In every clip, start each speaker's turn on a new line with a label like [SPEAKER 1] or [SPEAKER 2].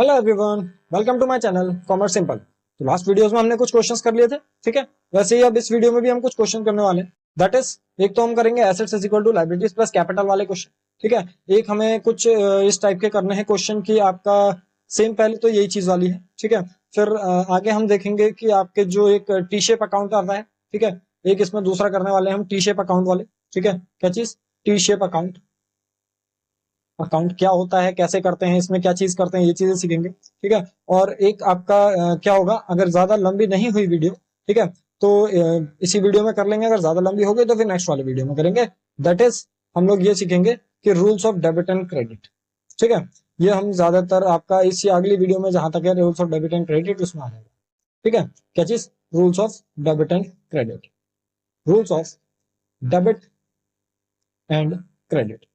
[SPEAKER 1] Hello everyone, welcome to my channel commerce simple. तो last videos में हमने कुछ क्वेश्चंस कर लिए थे, ठीक है। वैसे ही अब इस वीडियो में भी हम कुछ क्वेश्चन करने वाले हैं। दैट इज, एक तो हम करेंगे assets is equal to liabilities plus capital वाले क्वेश्चन, ठीक है। एक हमें कुछ इस टाइप के करने हैं क्वेश्चन की आपका सेम, पहले तो यही चीज वाली है, ठीक है। फिर आगे हम देखेंगे कि आपके जो एक टी शेप अकाउंट आता है, ठीक है। एक इसमें दूसरा करने वाले हैं हम टी शेप अकाउंट वाले, ठीक है। क्या चीज? T shape account. अकाउंट क्या होता है, कैसे करते हैं, इसमें क्या चीज करते हैं, ये चीजें सीखेंगे, ठीक है। और एक आपका क्या होगा, अगर ज्यादा लंबी नहीं हुई वीडियो, ठीक है, तो इसी वीडियो में कर लेंगे। अगर ज्यादा लंबी हो गई तो फिर नेक्स्ट वाले वीडियो में करेंगे। दैट इज, हम लोग ये सीखेंगे कि rules of debit and credit, ठीक है। ये हम ज्यादातर आपका इसी अगली वीडियो में जहां तक है rules of debit and credit उसमें आ जाएगा, ठीक है। क्या चीज? Rules of debit and credit. Rules of debit and credit,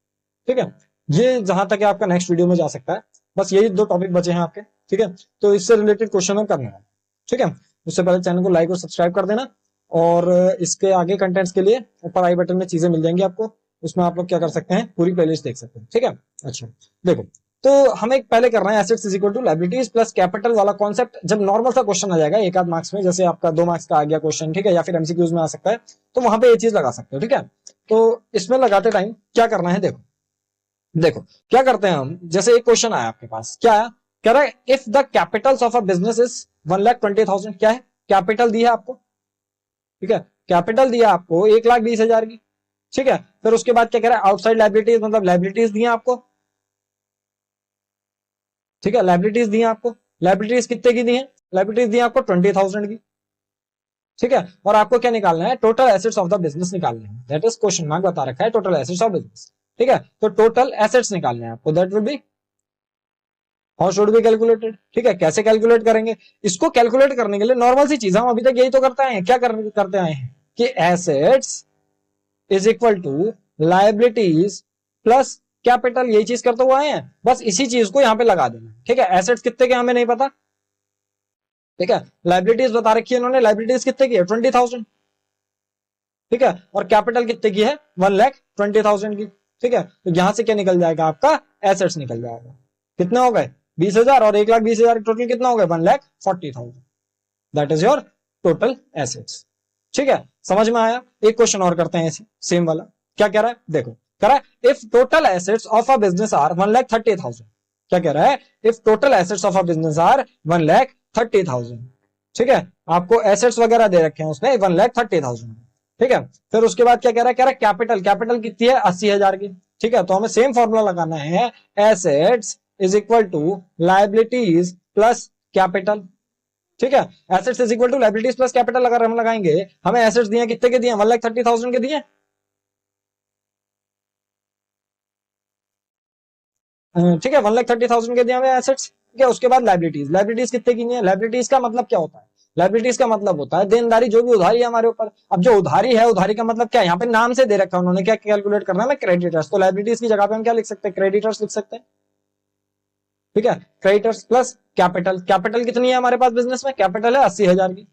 [SPEAKER 1] ठीक है। ये जहां तक है आपका नेक्स्ट वीडियो में जा सकता है। बस यही दो टॉपिक बचे हैं आपके, ठीक है। तो इससे रिलेटेड क्वेश्चन हम करने हैं, ठीक है। उससे पहले चैनल को लाइक और सब्सक्राइब कर देना, और इसके आगे कंटेंट्स के लिए ऊपर आई बटन में चीजें मिल जाएंगी आपको। उसमें आप लोग क्या कर सकते हैं, पूरी प्लेलिस्ट देख सकते हैं, ठीक है। अच्छा, देखो, तो हमें पहले करना है assets is equal to liabilities plus capital वाला कॉन्सेप्ट। जब नॉर्मल सा क्वेश्चन आ जाएगा एक आध मार्क्स में, जैसे आपका 2 मार्क्स का आ गया क्वेश्चन, ठीक है, या फिर एमसीक्यूज में आ सकता है, तो वहां पे ये चीज लगा सकते हो, ठीक है। तो इसमें लगाते टाइम क्या करना है, देखो देखो क्या करते हैं हम। जैसे एक क्वेश्चन आया आपके पास, क्या आया, कह रहा है if the Capitals of a business is 1,20,000। क्या है? कैपिटल दी है आपको, ठीक है। कैपिटल दिया आपको 1,20,000 की, ठीक है। फिर उसके बाद क्या कह रहा है, आउटसाइड लाइबिलिटीज, मतलब लाइबिलिटीज दी है आपको, ठीक है। लाइबिलिटीज दी है आपको। लाइबिलिटीज कितने की दी है? लाइबिलिटीज दी है आपको 20,000 की, ठीक है। और आपको क्या निकालना है, total assets of the business निकालने हैं। दैट इज क्वेश्चन मार्क बता रखा है, टोटल एसेट्स ऑफ बिजनेस, ठीक है। तो टोटल एसेट्स निकालने हैं आपको। That will be how should be calculated, ठीक है। कैसे कैलकुलेट करेंगे इसको? कैलकुलेट करने के लिए नॉर्मल सी चीज, हम अभी तक यही तो करते हैं, क्या करते आए हैं कि assets is equal to liabilities plus capital, यही चीज करते हुए आए हैं। बस इसी चीज को यहां पे लगा देना, ठीक है। एसेट्स कितने के हमें नहीं पता, ठीक है। लायबिलिटीज बता रखी है इन्होंने, लायबिलिटीज कितने की है 20,000, ठीक है। और कैपिटल कितने की है 1,20,000 की, ठीक है। तो यहां से क्या निकल जाएगा आपका, एसेट्स निकल जाएगा। कितने हो गए 20,000, और 1,20,000 टोटल कितना हो गया 1,40,000। That is your total assets, ठीक है। समझ में आया? एक क्वेश्चन और करते हैं सेम वाला। क्या कह रहा है, देखो, कह रहा है if total assets of a business are 1,30,000। क्या कह रहा है, if total assets of a business are 1,30,000, ठीक है। आपको एसेट्स वगैरह दे रखे हैं उसमें 1,30,000, ठीक है। फिर उसके बाद क्या कह रहा है, कह रहा है कैपिटल, कैपिटल कितनी है 80,000 की, ठीक है। तो हमें सेम फॉर्मूला लगाना है, assets is equal to liabilities plus capital, ठीक है। Assets is equal to liabilities plus capital अगर हम लगाएंगे, हमें एसेट्स दिए कितने के दिए 1,30,000 के दिए, ठीक है। 1,30,000 के दिए हमें एसेट्स, ठीक है। उसके बाद लायबिलिटीज, लायबिलिटीज कितने की है? लायबिलिटीज का मतलब क्या होता है? लायबिलिटीज का मतलब होता है देनदारी, जो भी उधारी है हमारे ऊपर। अब जो उधारी है, उधारी का मतलब क्या है, यहाँ पे नाम से दे रखा है उन्होंने, क्या कैलकुलेट करना है, क्रेडिटर्स। तो लायबिलिटीज की जगह पे हम क्या लिख सकते हैं, क्रेडिटर्स लिख सकते हैं, ठीक है। क्रेडिटर्स प्लस कैपिटल, कैपिटल कितनी है हमारे पास बिजनेस में, कैपिटल है 80,000 की,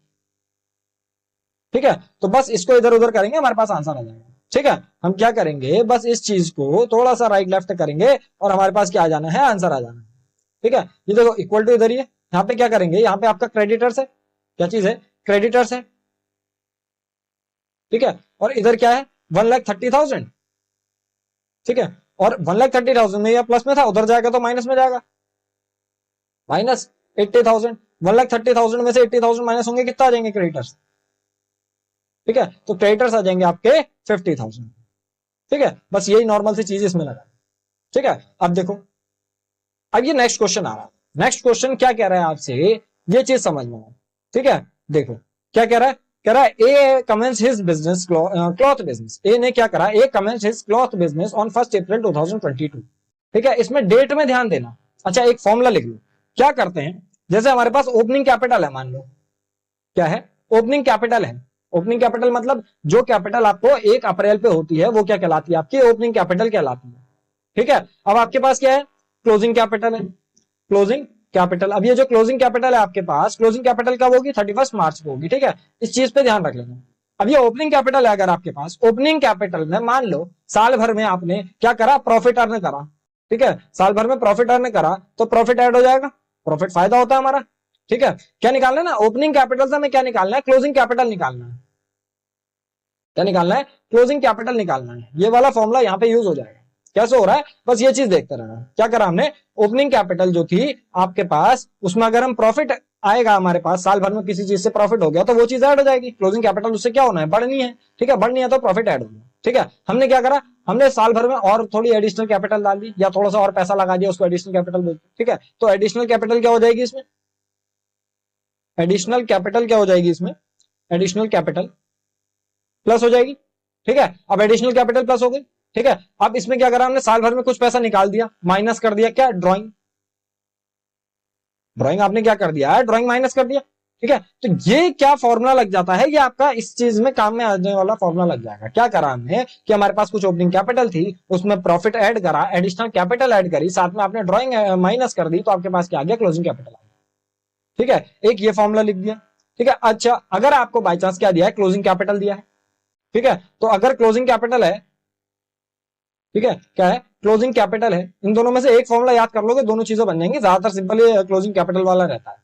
[SPEAKER 1] ठीक है। तो बस इसको इधर उधर करेंगे, हमारे पास आंसर आ जाएगा, ठीक है। हम क्या करेंगे, बस इस चीज को थोड़ा सा राइट लेफ्ट करेंगे और हमारे पास क्या आ जाना है, आंसर आ जाना है, ठीक है। ये देखो इक्वल टू इधर ही है, यहाँ पे क्या करेंगे, यहाँ पे आपका क्रेडिटर्स है, क्या चीज है, क्रेडिटर्स है, ठीक है। और इधर क्या है 1,30,000, ठीक है। और 1,30,000 में या प्लस में था, उधर जाएगा तो माइनस में जाएगा, माइनस 80,000। 1,30,000 में से 80,000 माइनस होंगे, कितना आ जाएंगे क्रेडिटर्स, ठीक है। तो क्रेडिटर्स आ जाएंगे आपके 50,000, ठीक है। बस यही नॉर्मल सी चीज इसमें लगा, ठीक है। अब देखो, अब ये नेक्स्ट क्वेश्चन आ रहा है। नेक्स्ट क्वेश्चन क्या कह रहा है आपसे, ये चीज समझना है, ठीक है। देखो क्या कह रहा है, कह रहा है A commences his business cloth business. A ने क्या करा, A commences his cloth business on 1 अप्रैल 2022, ठीक है। इसमें डेट में ध्यान देना। अच्छा, एक फॉर्मूला लिख लो। क्या करते हैं, जैसे हमारे पास ओपनिंग कैपिटल है, मान लो क्या है, ओपनिंग कैपिटल है। ओपनिंग कैपिटल मतलब जो कैपिटल आपको 1 अप्रैल पे होती है वो क्या कहलाती है, आपकी ओपनिंग कैपिटल कहलाती है, ठीक है। अब आपके पास क्या है, क्लोजिंग कैपिटल है, क्लोजिंग कैपिटल। अब ये जो क्लोजिंग कैपिटल है आपके पास, क्लोजिंग कैपिटल कब होगी, 31 मार्च को होगी, ठीक है। इस चीज पे ध्यान रख लेना। अब ये ओपनिंग कैपिटल है अगर आपके पास, ओपनिंग कैपिटल में मान लो साल भर में आपने क्या करा, प्रॉफिट अर्न करा, ठीक है। साल भर में प्रॉफिट अर्न करा तो प्रॉफिट ऐड हो जाएगा, प्रॉफिट फायदा होता है हमारा, ठीक है। क्या निकालना है ना, ओपनिंग कैपिटल से हमें क्या निकालना है, क्लोजिंग कैपिटल निकालना है। क्या निकालना है, क्लोजिंग कैपिटल निकालना है। ये वाला फॉर्मूला यहाँ पे यूज हो जाएगा। कैसे हो रहा है, बस ये चीज देखते रहना। क्या करा हमने, ओपनिंग कैपिटल जो थी आपके पास, उसमें अगर हम प्रॉफिट आएगा हमारे पास, साल भर में किसी चीज से प्रॉफिट हो गया तो वो चीज ऐड हो जाएगी। क्लोजिंग कैपिटल उससे क्या होना है, बढ़नी है, ठीक है। बढ़नी है तो प्रॉफिट ऐड होगा, ठीक है। हमने क्या करा, हमने साल भर में और थोड़ी एडिशनल कैपिटल डाल दी, या थोड़ा सा और पैसा लगा दिया, उसको एडिशनल कैपिटल बोलते हैं, ठीक है। तो एडिशनल कैपिटल क्या हो जाएगी इसमें, एडिशनल कैपिटल क्या हो जाएगी इसमें, एडिशनल कैपिटल प्लस हो जाएगी, ठीक है। अब एडिशनल कैपिटल प्लस हो गई, ठीक है। अब इसमें क्या करा हमने, साल भर में कुछ पैसा निकाल दिया, माइनस कर दिया, क्या, ड्राइंग। ड्राइंग आपने क्या कर दिया है, ड्राइंग माइनस कर दिया, ठीक है। तो ये क्या फॉर्मूला लग जाता है, ये आपका इस चीज में काम में आने वाला फॉर्मूला लग जाएगा। क्या करा हमने कि हमारे पास कुछ ओपनिंग कैपिटल थी, उसमें प्रॉफिट ऐड करा, एडिशनल कैपिटल ऐड करी, साथ में आपने ड्राइंग माइनस कर दी, तो आपके पास क्या आ गया, क्लोजिंग कैपिटल आ गया, ठीक है। एक ये फॉर्मूला लिख दिया, ठीक है। अच्छा, अगर आपको बाई चांस क्या दिया है, क्लोजिंग कैपिटल दिया है, ठीक है। तो अगर क्लोजिंग कैपिटल है, ठीक है, क्या है, क्लोजिंग कैपिटल है, इन दोनों में से एक फॉर्मूला याद कर लोगे, दोनों चीजें बन जाएंगी। ज्यादातर सिंपल ये क्लोजिंग कैपिटल वाला रहता है,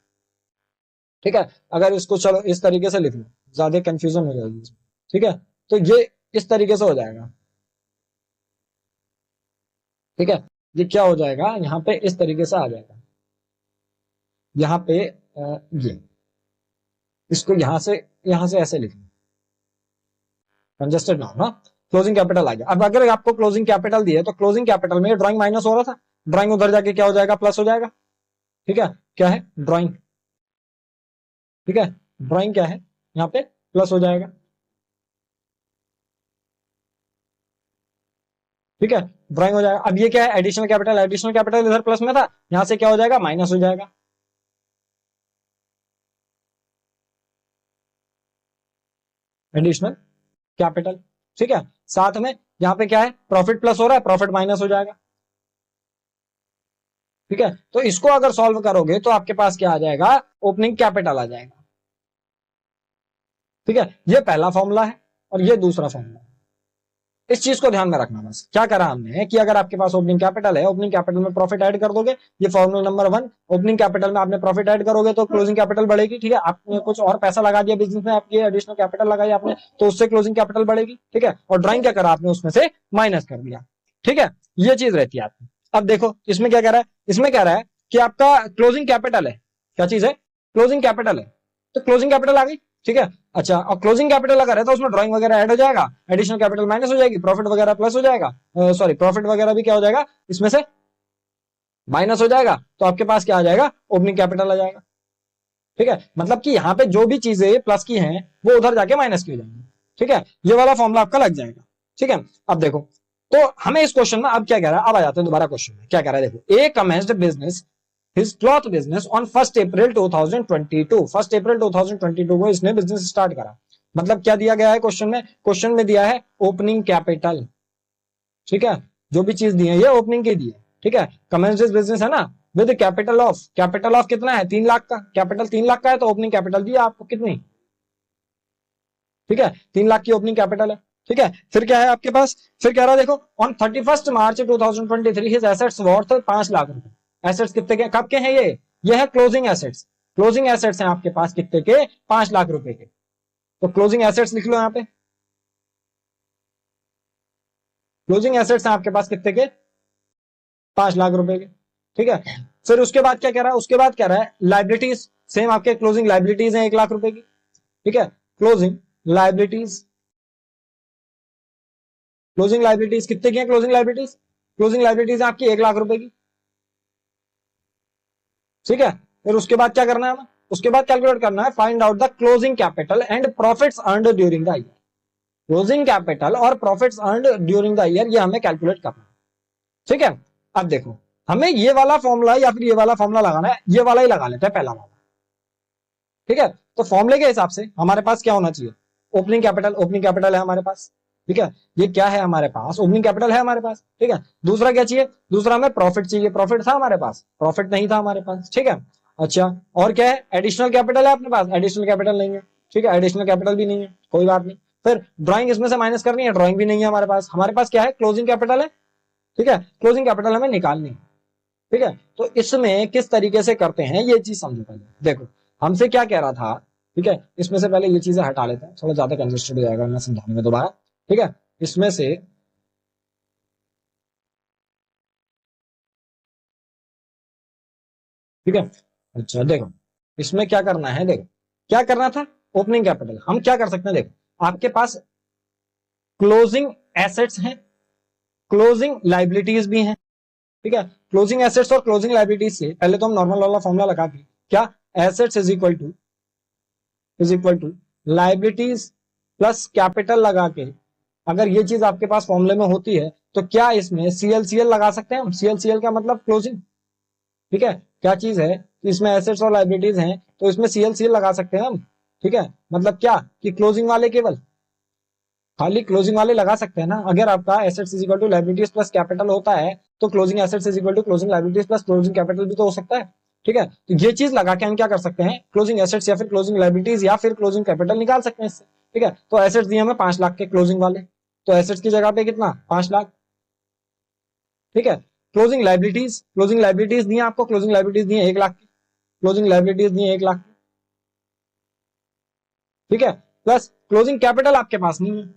[SPEAKER 1] ठीक है। अगर इसको चलो इस तरीके से लिख लो, ज्यादा कंफ्यूजन हो जाएगी, ठीक है। तो ये इस तरीके से हो जाएगा, ठीक है। ये क्या हो जाएगा, यहाँ पे इस तरीके से आ जाएगा, यहाँ पे ये, इसको यहां से ऐसे लिख लो, कंजस्टेड ना हो ना। क्लोजिंग कैपिटल आ गया। अब अगर आपको क्लोजिंग कैपिटल दी है, तो क्लोजिंग कैपिटल में ड्राइंग माइनस हो रहा था, ड्राइंग उधर जाके क्या हो जाएगा, प्लस हो जाएगा, ठीक है। क्या है, ड्राइंग, ठीक है। ड्राइंग क्या है, यहाँ पे प्लस हो जाएगा, ठीक है। ड्राइंग हो जाएगा। अब ये क्या है, एडिशनल कैपिटल, एडिशनल कैपिटल इधर प्लस में था, यहां से क्या हो जाएगा, माइनस हो जाएगा, एडिशनल कैपिटल, ठीक है। साथ में यहाँ पे क्या है, प्रॉफिट प्लस हो रहा है, प्रॉफिट माइनस हो जाएगा, ठीक है। तो इसको अगर सॉल्व करोगे तो आपके पास क्या आ जाएगा, ओपनिंग कैपिटल आ जाएगा, ठीक है। ये पहला फॉर्मूला है और ये दूसरा फॉर्मूला है। इस चीज को ध्यान में रखना। बस क्या करा हमने कि अगर आपके पास ओपनिंग कैपिटल है, ओपनिंग कैपिटल में प्रॉफिट ऐड कर दोगे, ये फॉर्मूला नंबर 1। ओपनिंग कैपिटल में आपने प्रॉफिट ऐड करोगे तो क्लोजिंग कैपिटल बढ़ेगी, ठीक है। आपने कुछ और पैसा लगा दिया बिजनेस में, आपकी एडिशनल कैपिटल लगाई आपने, तो उससे क्लोजिंग कैपिटल बढ़ेगी, ठीक है। और ड्राइंग क्या करा आपने, उसमें से माइनस कर दिया, ठीक है। ये चीज रहती है आपकी। अब देखो इसमें क्या कह रहा है, इसमें कह रहा है कि आपका क्लोजिंग कैपिटल है, क्या चीज है, क्लोजिंग कैपिटल है, तो क्लोजिंग कैपिटल आ गई, ठीक है। अच्छा, और क्लोजिंग कैपिटल अगर है तो उसमें ड्राइंग वगैरह ऐड हो जाएगा, एडिशनल कैपिटल माइनस हो जाएगी, प्रॉफिट वगैरह प्लस हो जाएगा, सॉरी प्रॉफिट वगैरह भी क्या हो जाएगा, इसमें से माइनस हो जाएगा, तो आपके पास क्या आ जाएगा, ओपनिंग कैपिटल आ जाएगा, ठीक है। मतलब कि यहाँ पे जो भी चीजें प्लस की हैं वो उधर जाके माइनस की हो जाएंगी, ठीक है। ये वाला फॉर्मूला आपका लग जाएगा, ठीक है। अब देखो, तो हमें इस क्वेश्चन में अब क्या कह रहा है, अब आ जाते हैं दोबारा क्वेश्चन में। क्या कह रहा है, देखो, A commenced business his cloth business on 1 अप्रैल 2022। 1 अप्रैल 2022 को इसने बिजनेस स्टार्ट करा। मतलब क्या दिया गया है क्वेश्चन में, क्वेश्चन में दिया है ओपनिंग कैपिटल, ठीक है। जो भी चीज दी है ये ओपनिंग की दी है, ठीक है। कमेंस्ड बिजनेस है ना, विद कैपिटल ऑफ कितना है, 3 लाख का। कैपिटल 3 लाख का है तो ओपनिंग कैपिटल दिया आपको कितनी, ठीक है, 3 लाख की ओपनिंग कैपिटल है, ठीक है। फिर क्या है आपके पास, फिर कह रहा है देखो, on 31 March 2023 his assets worth 5 lakh रुपए। एसेट्स कितने के, कब के हैं ये है क्लोजिंग एसेट्स। क्लोजिंग एसेट्स हैं आपके पास कितने के, 5 लाख रुपए के। तो क्लोजिंग एसेट्स लिख लो यहाँ पे, क्लोजिंग एसेट्स हैं आपके पास कितने के, 5 लाख रुपए के, ठीक है। फिर उसके बाद क्या कह रहा है, उसके बाद कह रहा है लाइबिलिटीज, सेम आपके क्लोजिंग लाइबिलिटीज हैं 1 लाख रुपए की, ठीक है। क्लोजिंग लाइबिलिटीज, क्लोजिंग लाइबिलिटीज कितने की है, क्लोजिंग लाइबिलिटीज आपकी 1 लाख रुपए की, ठीक है। फिर उसके बाद क्या करना है हमें, उसके बाद कैलकुलेट करना है, find out the closing capital and profits earned during the year. Closing capital और profits earned during the year, ये हमें कैलकुलेट करना है, ठीक है। अब देखो, हमें ये वाला फॉर्मूला या फिर ये वाला फॉर्मूला लगाना है, ये वाला ही लगा लेते हैं, पहला वाला, ठीक है। तो फॉर्मूले के हिसाब से हमारे पास क्या होना चाहिए, ओपनिंग कैपिटल है हमारे पास, ठीक है। ये क्या है हमारे पास, ओपनिंग कैपिटल है हमारे पास, ठीक है। दूसरा क्या चाहिए, दूसरा हमें प्रॉफिट चाहिए। प्रॉफिट था हमारे पास, प्रॉफिट नहीं था हमारे पास, ठीक है। अच्छा, और क्या है, एडिशनल कैपिटल है अपने पास, एडिशनल कैपिटल नहीं है, ठीक है। एडिशनल कैपिटल भी नहीं है, कोई बात नहीं। फिर ड्राइंग इसमें से माइनस करनी है, ड्राइंग भी नहीं है हमारे पास। हमारे पास क्या है, क्लोजिंग कैपिटल है, ठीक है। क्लोजिंग कैपिटल हमें निकालनी है, ठीक है, तो इसमें किस तरीके से करते हैं ये चीज समझो पहले। देखो हमसे क्या कह रहा था, ठीक है, इसमें से पहले ये चीजें हटा लेते हैं, थोड़ा ज्यादा कंजेस्टेड हो जाएगा मैं समझाने में दोबारा। ठीक है, इसमें से ठीक है, अच्छा देखो इसमें क्या करना है, देखो क्या करना था, ओपनिंग कैपिटल हम क्या कर सकते हैं, देखो आपके पास क्लोजिंग एसेट्स हैं, क्लोजिंग लाइबिलिटीज भी हैं। ठीक है, क्लोजिंग एसेट्स और क्लोजिंग लाइबिलिटीज से पहले तो हम नॉर्मल वाला फॉर्मूला लगा के, क्या, assets is equal to liabilities plus capital लगा के, अगर ये चीज आपके पास फॉर्मूले में होती है तो क्या इसमें सीएल लगा सकते हैं हम। सीएल का मतलब क्लोजिंग। ठीक है, क्या चीज है कि इसमें एसेट्स और लाइबिलिटीज हैं तो इसमें सीएल लगा सकते हैं हम। ठीक है, मतलब क्या कि क्लोजिंग वाले केवल खाली क्लोजिंग वाले लगा सकते हैं ना। अगर आपका assets is equal to liabilities plus capital होता है तो closing assets is equal to closing liabilities plus closing capital भी तो हो सकता है। ठीक है, तो ये चीज लगा के हम क्या कर सकते हैं, क्लोजिंग एसेट्स या फिर क्लोजिंग लायबिलिटीज या फिर क्लोजिंग कैपिटल निकाल सकते हैं इससे। ठीक है, तो एसेट्स दिए हमें 5 लाख के क्लोजिंग वाले, तो एसेट्स की जगह पे कितना, 5 लाख। ठीक है, क्लोजिंग लाइबिलिटीज दी है आपको, क्लोजिंग लाइबिलिटीज दी है 1 लाख की, क्लोजिंग लाइबिलिटीज दी है 1 लाख। ठीक है, प्लस क्लोजिंग कैपिटल आपके पास नहीं है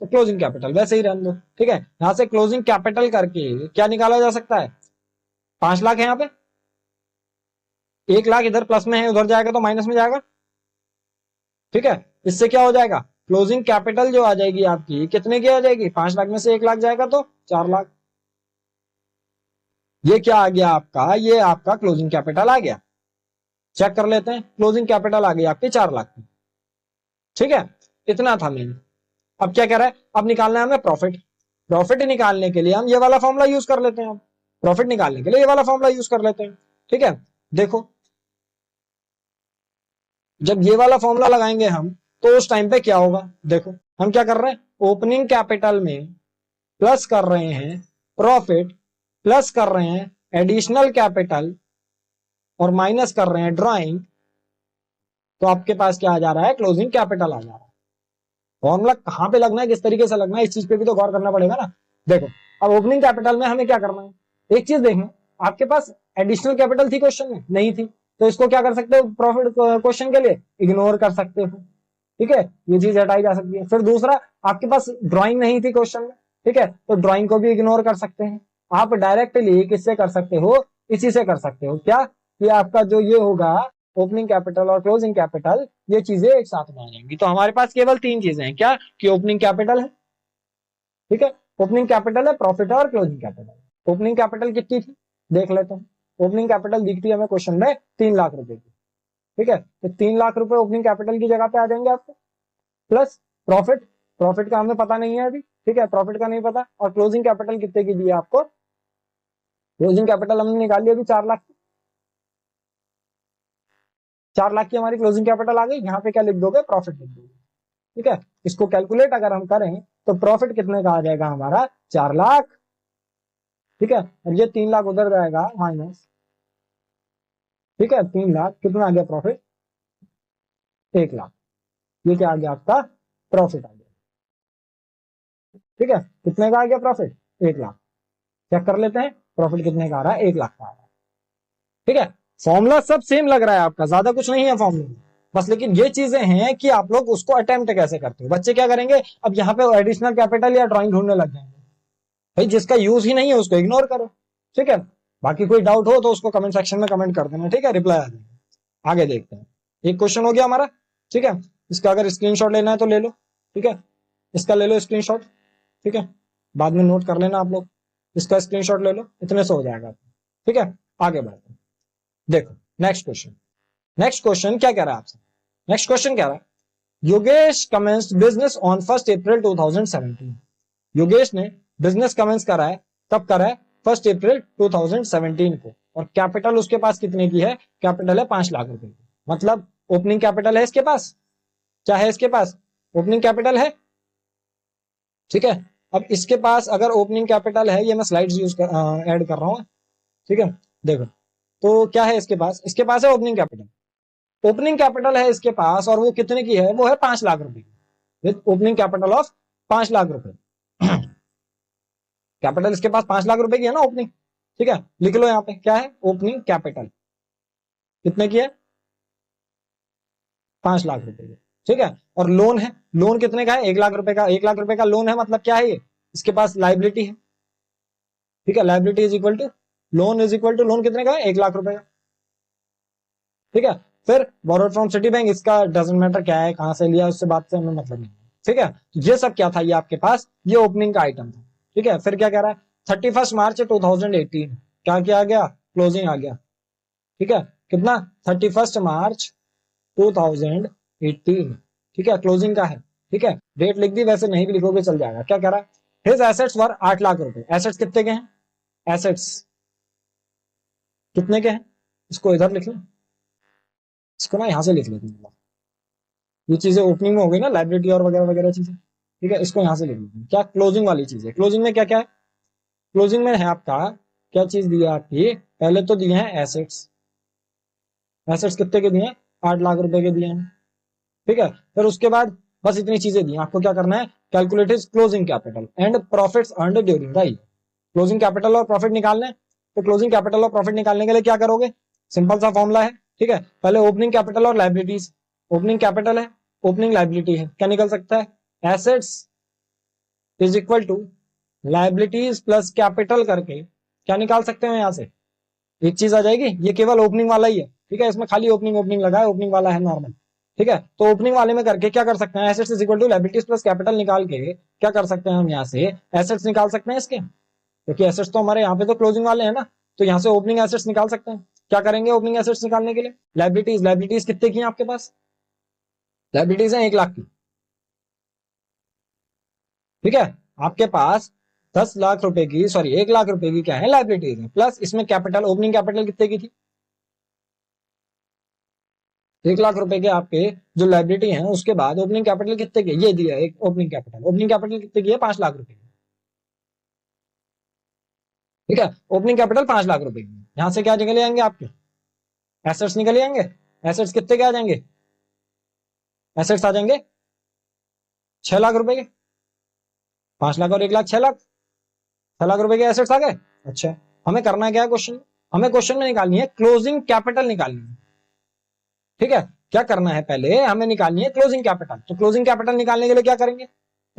[SPEAKER 1] तो क्लोजिंग कैपिटल वैसे ही रहने दो। ठीक है, यहां से क्लोजिंग कैपिटल करके क्या निकाला जा सकता है, 5 लाख है यहाँ पे, 1 लाख इधर प्लस में है उधर जाएगा तो माइनस में जाएगा। ठीक है, इससे क्या हो जाएगा, क्लोजिंग कैपिटल जो आ जाएगी आपकी कितने की आ जाएगी, 5 लाख में से 1 लाख जाएगा तो 4 लाख। ये क्या आ गया आपका, ये आपका क्लोजिंग कैपिटल आ गया। चेक कर लेते हैं, क्लोजिंग कैपिटल आ गई आपकी 4 लाख की। ठीक है, इतना था मेन। अब क्या कह रहा है, अब निकालना है हमें प्रॉफिट। प्रॉफिट निकालने के लिए हम ये वाला फॉर्मूला यूज कर लेते हैं। प्रॉफिट निकालने के लिए ये वाला फॉर्मूला यूज कर लेते हैं। ठीक है, देखो जब ये वाला फॉर्मूला लगाएंगे हम तो उस टाइम पे क्या होगा, देखो हम क्या कर रहे हैं, ओपनिंग कैपिटल में प्लस कर रहे हैं प्रॉफिट, प्लस कर रहे हैं एडिशनल कैपिटल और माइनस कर रहे हैं ड्राइंग, तो आपके पास क्या आ जा रहा है, क्लोजिंग कैपिटल आ जा रहा है। फॉर्मूला कहां पे लगना है, किस तरीके से लगना है, इस चीज पे भी तो गौर करना पड़ेगा ना। देखो अब ओपनिंग कैपिटल में हमें क्या करना है, एक चीज देखें, आपके पास एडिशनल कैपिटल थी क्वेश्चन में, नहीं थी, तो इसको क्या कर सकते हो, प्रॉफिट क्वेश्चन के लिए इग्नोर कर सकते हो। ठीक है, ये चीज हटाई जा सकती है। फिर दूसरा, आपके पास ड्राइंग नहीं थी क्वेश्चन में, ठीक है, तो ड्राइंग को भी इग्नोर कर सकते हैं। आप डायरेक्टली किससे कर सकते हो, इसी से कर सकते हो, क्या कि आपका जो ये होगा ओपनिंग कैपिटल और क्लोजिंग कैपिटल, ये चीजें एक साथ में आ जाएंगी। तो हमारे पास केवल 3 चीजें हैं, क्या कि ओपनिंग कैपिटल है, ठीक है, ओपनिंग कैपिटल है, प्रॉफिट है और क्लोजिंग कैपिटल। ओपनिंग कैपिटल कितनी थी देख लेते हैं। ओपनिंग कैपिटल दिखती है हमें क्वेश्चन में 3 लाख रुपए की। ठीक है, तो 3 लाख रुपए ओपनिंग कैपिटल की जगह पे आ जाएंगे आपको, प्लस प्रॉफिट, प्रॉफिट का हमें पता नहीं है अभी, ठीक है, प्रॉफिट का नहीं पता, और क्लोजिंग कैपिटल कितने की दी है आपको, क्लोजिंग कैपिटल हमने निकाली अभी 4 लाख। 4 लाख की हमारी क्लोजिंग कैपिटल आ गई, यहाँ पे क्या लिख दोगे, प्रॉफिट लिख दोगे। ठीक है, इसको कैलकुलेट अगर हम करें तो प्रॉफिट कितने का आ जाएगा हमारा, 4 लाख। ठीक है, और ये 3 लाख उधर जाएगा माइनस। ठीक है, 3 लाख कितना आ गया प्रॉफिट, 1 लाख। ये क्या आ गया आपका, प्रॉफिट आ गया। ठीक है, कितने का आ गया प्रॉफिट, 1 लाख। चेक कर लेते हैं प्रॉफिट कितने का आ रहा है, 1 लाख का आ रहा है। ठीक है, फॉर्मूला सब सेम लग रहा है आपका, ज्यादा कुछ नहीं है फॉर्मूला में बस, लेकिन ये चीजें हैं कि आप लोग उसको अटेम्प्ट कैसे करते हो। बच्चे क्या करेंगे, अब यहाँ पे एडिशनल कैपिटल या ड्राइंग ढूंढने लग जाएंगे। भाई जिसका यूज ही नहीं है उसको इग्नोर करो। ठीक है, बाकी कोई डाउट हो तो उसको कमेंट सेक्शन में कमेंट कर देना, ठीक है, रिप्लाई आ जाएगा। आगे देखते हैं, एक क्वेश्चन हो गया हमारा। ठीक है, इसका अगर स्क्रीनशॉट लेना है तो ले लो। ठीक है, इसका ले लो स्क्रीनशॉट। ठीक है, बाद में नोट कर लेना आप लोग, इसका स्क्रीनशॉट ले लो, इतने से हो जाएगा। ठीक है, आगे बढ़ते हैं। देखो नेक्स्ट क्वेश्चन, नेक्स्ट क्वेश्चन क्या कह रहा है आपसे, नेक्स्ट क्वेश्चन कह रहा है योगेश कमेंस्ड बिजनेस ऑन 1 अप्रैल 2017। योगेश ने बिजनेस कमेंस करा है, कब करा है, 1 अप्रैल 2017 को, और कैपिटल उसके पास कितने की है, कैपिटल है 5 लाख रुपए की। मतलब ओपनिंग कैपिटल है इसके पास, क्या है इसके पास, ओपनिंग कैपिटल है। ठीक है, अब इसके पास अगर ओपनिंग कैपिटल है, ये मैं स्लाइड्स ऐड कर रहा हूँ। ठीक है, देखो तो क्या है इसके पास है ओपनिंग कैपिटल, ओपनिंग कैपिटल है इसके पास, और वो कितने की है, वो है 5 लाख रुपए की, with opening capital of 5 lakh रुपए। कैपिटल इसके पास 5 लाख रुपए की है ना ओपनिंग। ठीक है, लिख लो यहाँ पे क्या है, ओपनिंग कैपिटल कितने की है, 5 लाख रुपए की, ठीक है। और लोन है, लोन कितने का है, 1 लाख रुपए का, 1 लाख रुपए का लोन है, मतलब क्या है ये, इसके पास लाइबिलिटी है, ठीक है। Liability is equal to loan, is equal to loan कितने का है, 1 लाख रुपए का, ठीक है। फिर बोरोड फ्रॉम सिटी बैंक, इसका डजंट मैटर क्या है, कहां से लिया, उससे बात से हमें मतलब नहीं, ठीक है। ये सब क्या था, ये आपके पास ये ओपनिंग का आइटम था, ठीक है। फिर क्या कह रहा है, 31 मार्च 2018 क्या किया गया, क्लोजिंग आ गया, ठीक है। कितना, 31 मार्च 2018, ठीक है, क्लोजिंग का है, ठीक है। डेट लिख दी, वैसे नहीं भी लिखोगे चल जाएगा। क्या कह रहा है, हिज एसेट्स वर 8 लाख रुपए, एसेट्स कितने के हैं, एसेट्स कितने के हैं, इसको इधर लिख लो, इसको ना यहां से लिख लेते हैं, ये चीजें ओपनिंग में हो गई ना, लाइबिलिटी और वगैरह वगैरह चीजें, ठीक है। इसको यहां से लिख लेते हैं, क्या क्लोजिंग वाली चीज है, क्लोजिंग में क्या क्या है, क्लोजिंग में है आपका क्या चीज दी है आपकी, पहले तो दिए हैं एसेट्स, एसेट्स कितने के दिए हैं, 8 लाख रुपए के दिए हैं, ठीक है। फिर उसके बाद बस इतनी चीजें दी, आपको क्या करना है, calculate is closing capital and profits earned during the year, closing capital और प्रॉफिट निकालने, तो क्लोजिंग कैपिटल और प्रॉफिट निकालने के लिए क्या करोगे, सिंपल सा फॉर्मूला है, ठीक है। पहले ओपनिंग कैपिटल और लाइबिलिटीज, ओपनिंग कैपिटल है, ओपनिंग लाइबिलिटी है, क्या निकल सकता है, assets is equal to liabilities plus capital करके क्या निकाल सकते हैं यहां से, एक चीज आ जाएगी, ये केवल ओपनिंग वाला ही है, ठीक है। इसमें खाली ओपनिंग ओपनिंग लगा है, ओपनिंग वाला है नॉर्मल, ठीक है। तो ओपनिंग वाले में करके क्या कर सकते हैं, assets is equal to liabilities plus capital निकाल के क्या कर सकते हैं हम यहाँ से, एसेट्स निकाल सकते हैं इसके, क्योंकि एसेट्स तो हमारे यहाँ पे तो क्लोजिंग वाले हैं ना, तो यहाँ से ओपनिंग एसेट्स निकाल सकते हैं। क्या करेंगे ओपनिंग एसेट्स निकालने के लिए, लायबिलिटीज, लायबिलिटीज कितने की है आपके पास, लायबिलिटीज है 1 लाख की, ठीक है। आपके पास 10 लाख रुपए की, सॉरी 1 लाख रुपए की क्या है, लायबिलिटीज है, प्लस इसमें कैपिटल, ओपनिंग कैपिटल कितने की थी, 1 लाख रुपए के आपके जो लाइबिलिटी है, उसके बाद ओपनिंग कैपिटल कितने की, ये दिया एक ओपनिंग कैपिटल, ओपनिंग कैपिटल कितने की है, 5 लाख रुपए की, ठीक है। ओपनिंग कैपिटल 5 लाख रुपए की, यहां से क्या निकल आएंगे आपके, एसेट्स निकल आएंगे, एसेट्स कितने के आ जाएंगे, एसेट्स आ जाएंगे 6 लाख रुपए के, 5 लाख और 1 लाख, 6 लाख, 6 लाख रुपए के एसेट्स आ गए। अच्छा, हमें करना क्या है क्वेश्चन, हमें क्वेश्चन में निकालनी है क्लोजिंग कैपिटल निकालनी है, ठीक है। क्या करना है, पहले हमें निकालनी है क्लोजिंग कैपिटल, तो क्लोजिंग कैपिटल निकालने के लिए क्या करेंगे,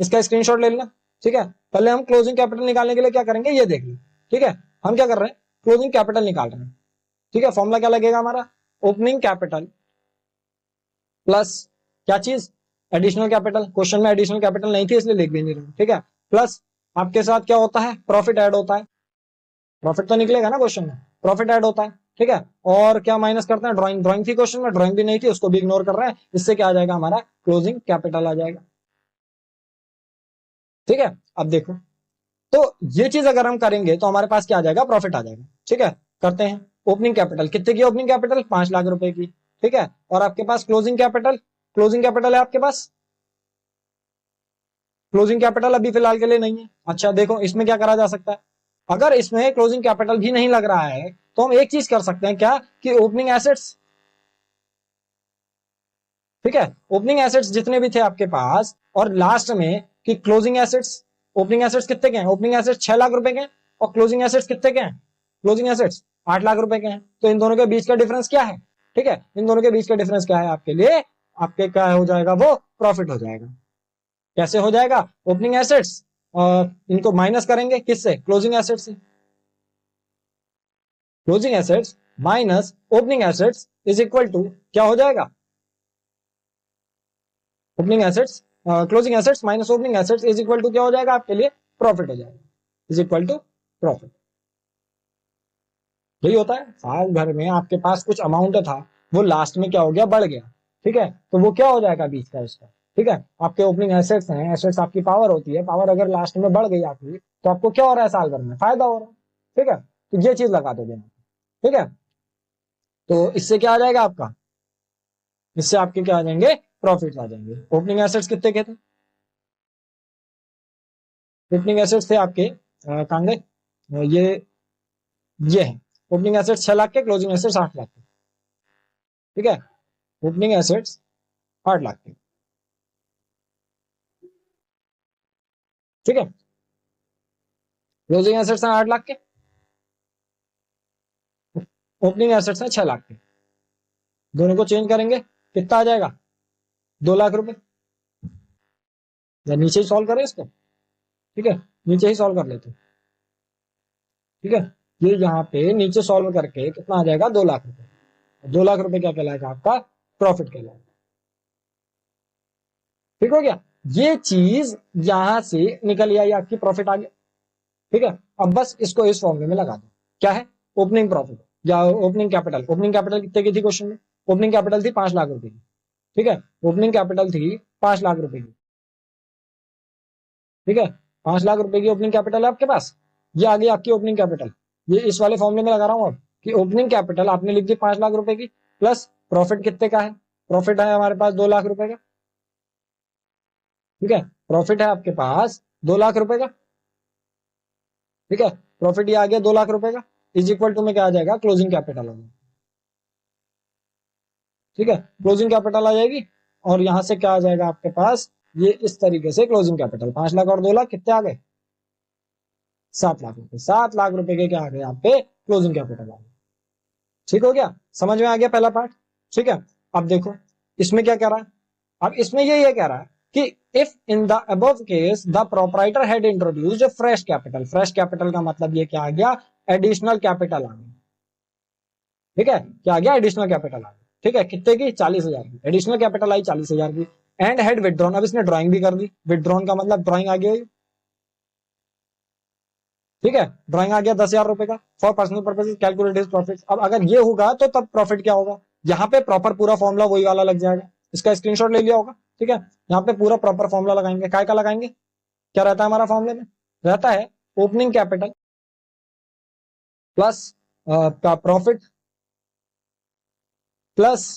[SPEAKER 1] इसका स्क्रीनशॉट ले लेना, ठीक है। पहले हम क्लोजिंग कैपिटल निकालने के लिए क्या करेंगे, ये देख लो, ठीक है। हम क्या कर रहे हैं, क्लोजिंग कैपिटल निकाल रहे हैं, ठीक है। फॉर्मूला क्या लगेगा हमारा, ओपनिंग कैपिटल प्लस क्या चीज, एडिशनल कैपिटल, क्वेश्चन में एडिशनल कैपिटल नहीं थी इसलिए लिख भी नहीं रहे, ठीक है। प्लस आपके साथ क्या होता है, प्रॉफिट ऐड होता है, प्रॉफिट तो निकलेगा ना क्वेश्चन में, प्रॉफिट ऐड होता है, ठीक है। और क्या माइनस करते हैं, ड्राइंग, ड्राइंग थी क्वेश्चन में, ड्राइंग भी नहीं थी, उसको भी इग्नोर कर रहे हैं, इससे क्या आ जाएगा हमारा, क्लोजिंग कैपिटल आ जाएगा, ठीक है। अब देखो, तो ये चीज अगर हम करेंगे तो हमारे पास क्या आ जाएगा, प्रॉफिट आ जाएगा, ठीक है। करते हैं, ओपनिंग कैपिटल कितने की, ओपनिंग कैपिटल 5 लाख रुपए की, ठीक है। और आपके पास क्लोजिंग कैपिटल, क्लोजिंग कैपिटल है आपके पास, क्लोजिंग कैपिटल अभी फिलहाल के लिए नहीं है। अच्छा देखो, इसमें क्या करा जा सकता है, अगर इसमें क्लोजिंग कैपिटल भी नहीं लग रहा है तो हम एक चीज कर सकते हैं, क्या कि ओपनिंग एसेट्स, ठीक है, ओपनिंग एसेट्स जितने भी थे आपके पास, और लास्ट में कि क्लोजिंग एसेट्स, ओपनिंग एसेट्स कितने के हैं, ओपनिंग एसेट्स 6 लाख रुपए के हैं, और क्लोजिंग एसेट्स कितने के हैं, क्लोजिंग एसेट्स 8 लाख रुपए के हैं, तो इन दोनों के बीच का डिफरेंस क्या है, ठीक है। इन दोनों के बीच का डिफरेंस क्या है आपके लिए, आपके क्या हो जाएगा, वो प्रॉफिट हो जाएगा। कैसे हो जाएगा, ओपनिंग एसेट्स इनको माइनस करेंगे किससे, क्लोजिंग एसेट्स से, closing assets minus opening assets is equal to क्या हो जाएगा, opening assets, closing assets minus opening assets is equal to क्या हो जाएगा आपके लिए, प्रॉफिट हो जाएगा, इज इक्वल टू प्रॉफिट। यही होता है, साल भर में आपके पास कुछ अमाउंट था, वो लास्ट में क्या हो गया, बढ़ गया, ठीक है। तो वो क्या हो जाएगा बीच का उसका, ठीक है। आपके ओपनिंग एसेट्स हैं, एसेट्स आपकी पावर होती है, पावर अगर लास्ट में बढ़ गई आपकी, तो आपको क्या हो रहा है, साल भर में फायदा हो रहा है, ठीक है। तो ये चीज लगा दोगे, ठीक है। तो इससे क्या आ जाएगा आपका, इससे आपके क्या आ जाएंगे, प्रॉफिट आ जाएंगे। ओपनिंग एसेट्स कितने के थे, ओपनिंग एसेट्स थे आपके कहां गए, ये है, ओपनिंग एसेट्स 6 लाख के, क्लोजिंग एसेट्स 8 लाख के, ठीक है। ओपनिंग एसेट्स 8 लाख के, ठीक है, क्लोजिंग एसेट्स हैं 8 लाख के, ओपनिंग एसेट्स है 6 लाख के, दोनों को चेंज करेंगे कितना आ जाएगा 2 लाख रुपए। या नीचे ही सॉल्व करें इसको, ठीक है नीचे ही सॉल्व कर लेते हैं, ठीक है। ये यहाँ पे नीचे सॉल्व करके कितना आ जाएगा 2 लाख रुपए। 2 लाख रुपए क्या कहलाएगा आपका प्रॉफिट कहलाएगा, ठीक हो गया। ये चीज यहां से निकल आई आपकी प्रॉफिट आ गया, ठीक है। अब बस इसको इस फॉर्मूले में लगा दो, क्या है ओपनिंग प्रॉफिट या ओपनिंग कैपिटल। ओपनिंग कैपिटल कितने की थी क्वेश्चन में, ओपनिंग कैपिटल थी 5 लाख रुपए की, ठीक है। ओपनिंग कैपिटल थी 5 लाख रुपए की, ठीक है। 5 लाख रुपए की ओपनिंग कैपिटल है आपके पास, ये आ गई आपकी ओपनिंग कैपिटल। ये इस वाले फॉर्मूले में लगा रहा हूं अब कि ओपनिंग कैपिटल आपने लिख दी 5 लाख रुपए की, प्लस प्रॉफिट कितने का है, प्रॉफिट है हमारे पास 2 लाख रुपए का, ठीक है। प्रॉफिट है आपके पास 2 लाख रुपए का, ठीक है। प्रॉफिट ये आ गया 2 लाख रुपए का, इज इक्वल टू में क्या आ जाएगा क्लोजिंग कैपिटल आ जाएगा, ठीक है। क्लोजिंग कैपिटल आ जाएगी और यहां से क्या आ जाएगा आपके पास, ये इस तरीके से क्लोजिंग कैपिटल 5 लाख और 2 लाख कितने आ गए 7 लाख रुपए। 7 लाख रुपए के क्या आ गए आप पे क्लोजिंग कैपिटल आ गए, ठीक हो गया। समझ में आ गया पहला पार्ट, ठीक है। अब देखो इसमें क्या कह रहा है, अब इसमें ये कह रहा है कि if in the above case the proprietor had introduced fresh capital. Fresh capital का मतलब ये क्या आ गया एडिशनल कैपिटल आ गया, ठीक है। क्या आ गया एडिशनल कैपिटल आ गया, ठीक है। कितने की 40,000 की एडिशनल कैपिटल आई 40,000 की। एंड हैड विदड्रॉन, अब इसने ड्राइंग भी कर दी, विदड्रॉन का मतलब ड्राइंग आ गया, ठीक है। ड्राइंग आ गया 10,000 रुपए का for personal purposes calculate his profit. अब अगर ये होगा तो तब प्रॉफिट क्या होगा, यहाँ पे प्रॉपर पूरा फॉर्मूला वही वाला लग जाएगा, इसका स्क्रीनशॉट ले लिया होगा, ठीक है। यहाँ पे पूरा प्रॉपर फॉर्मूला लगाएंगे, काय का लगाएंगे, क्या रहता है हमारा फॉर्मूले में, रहता है opening capital plus profit plus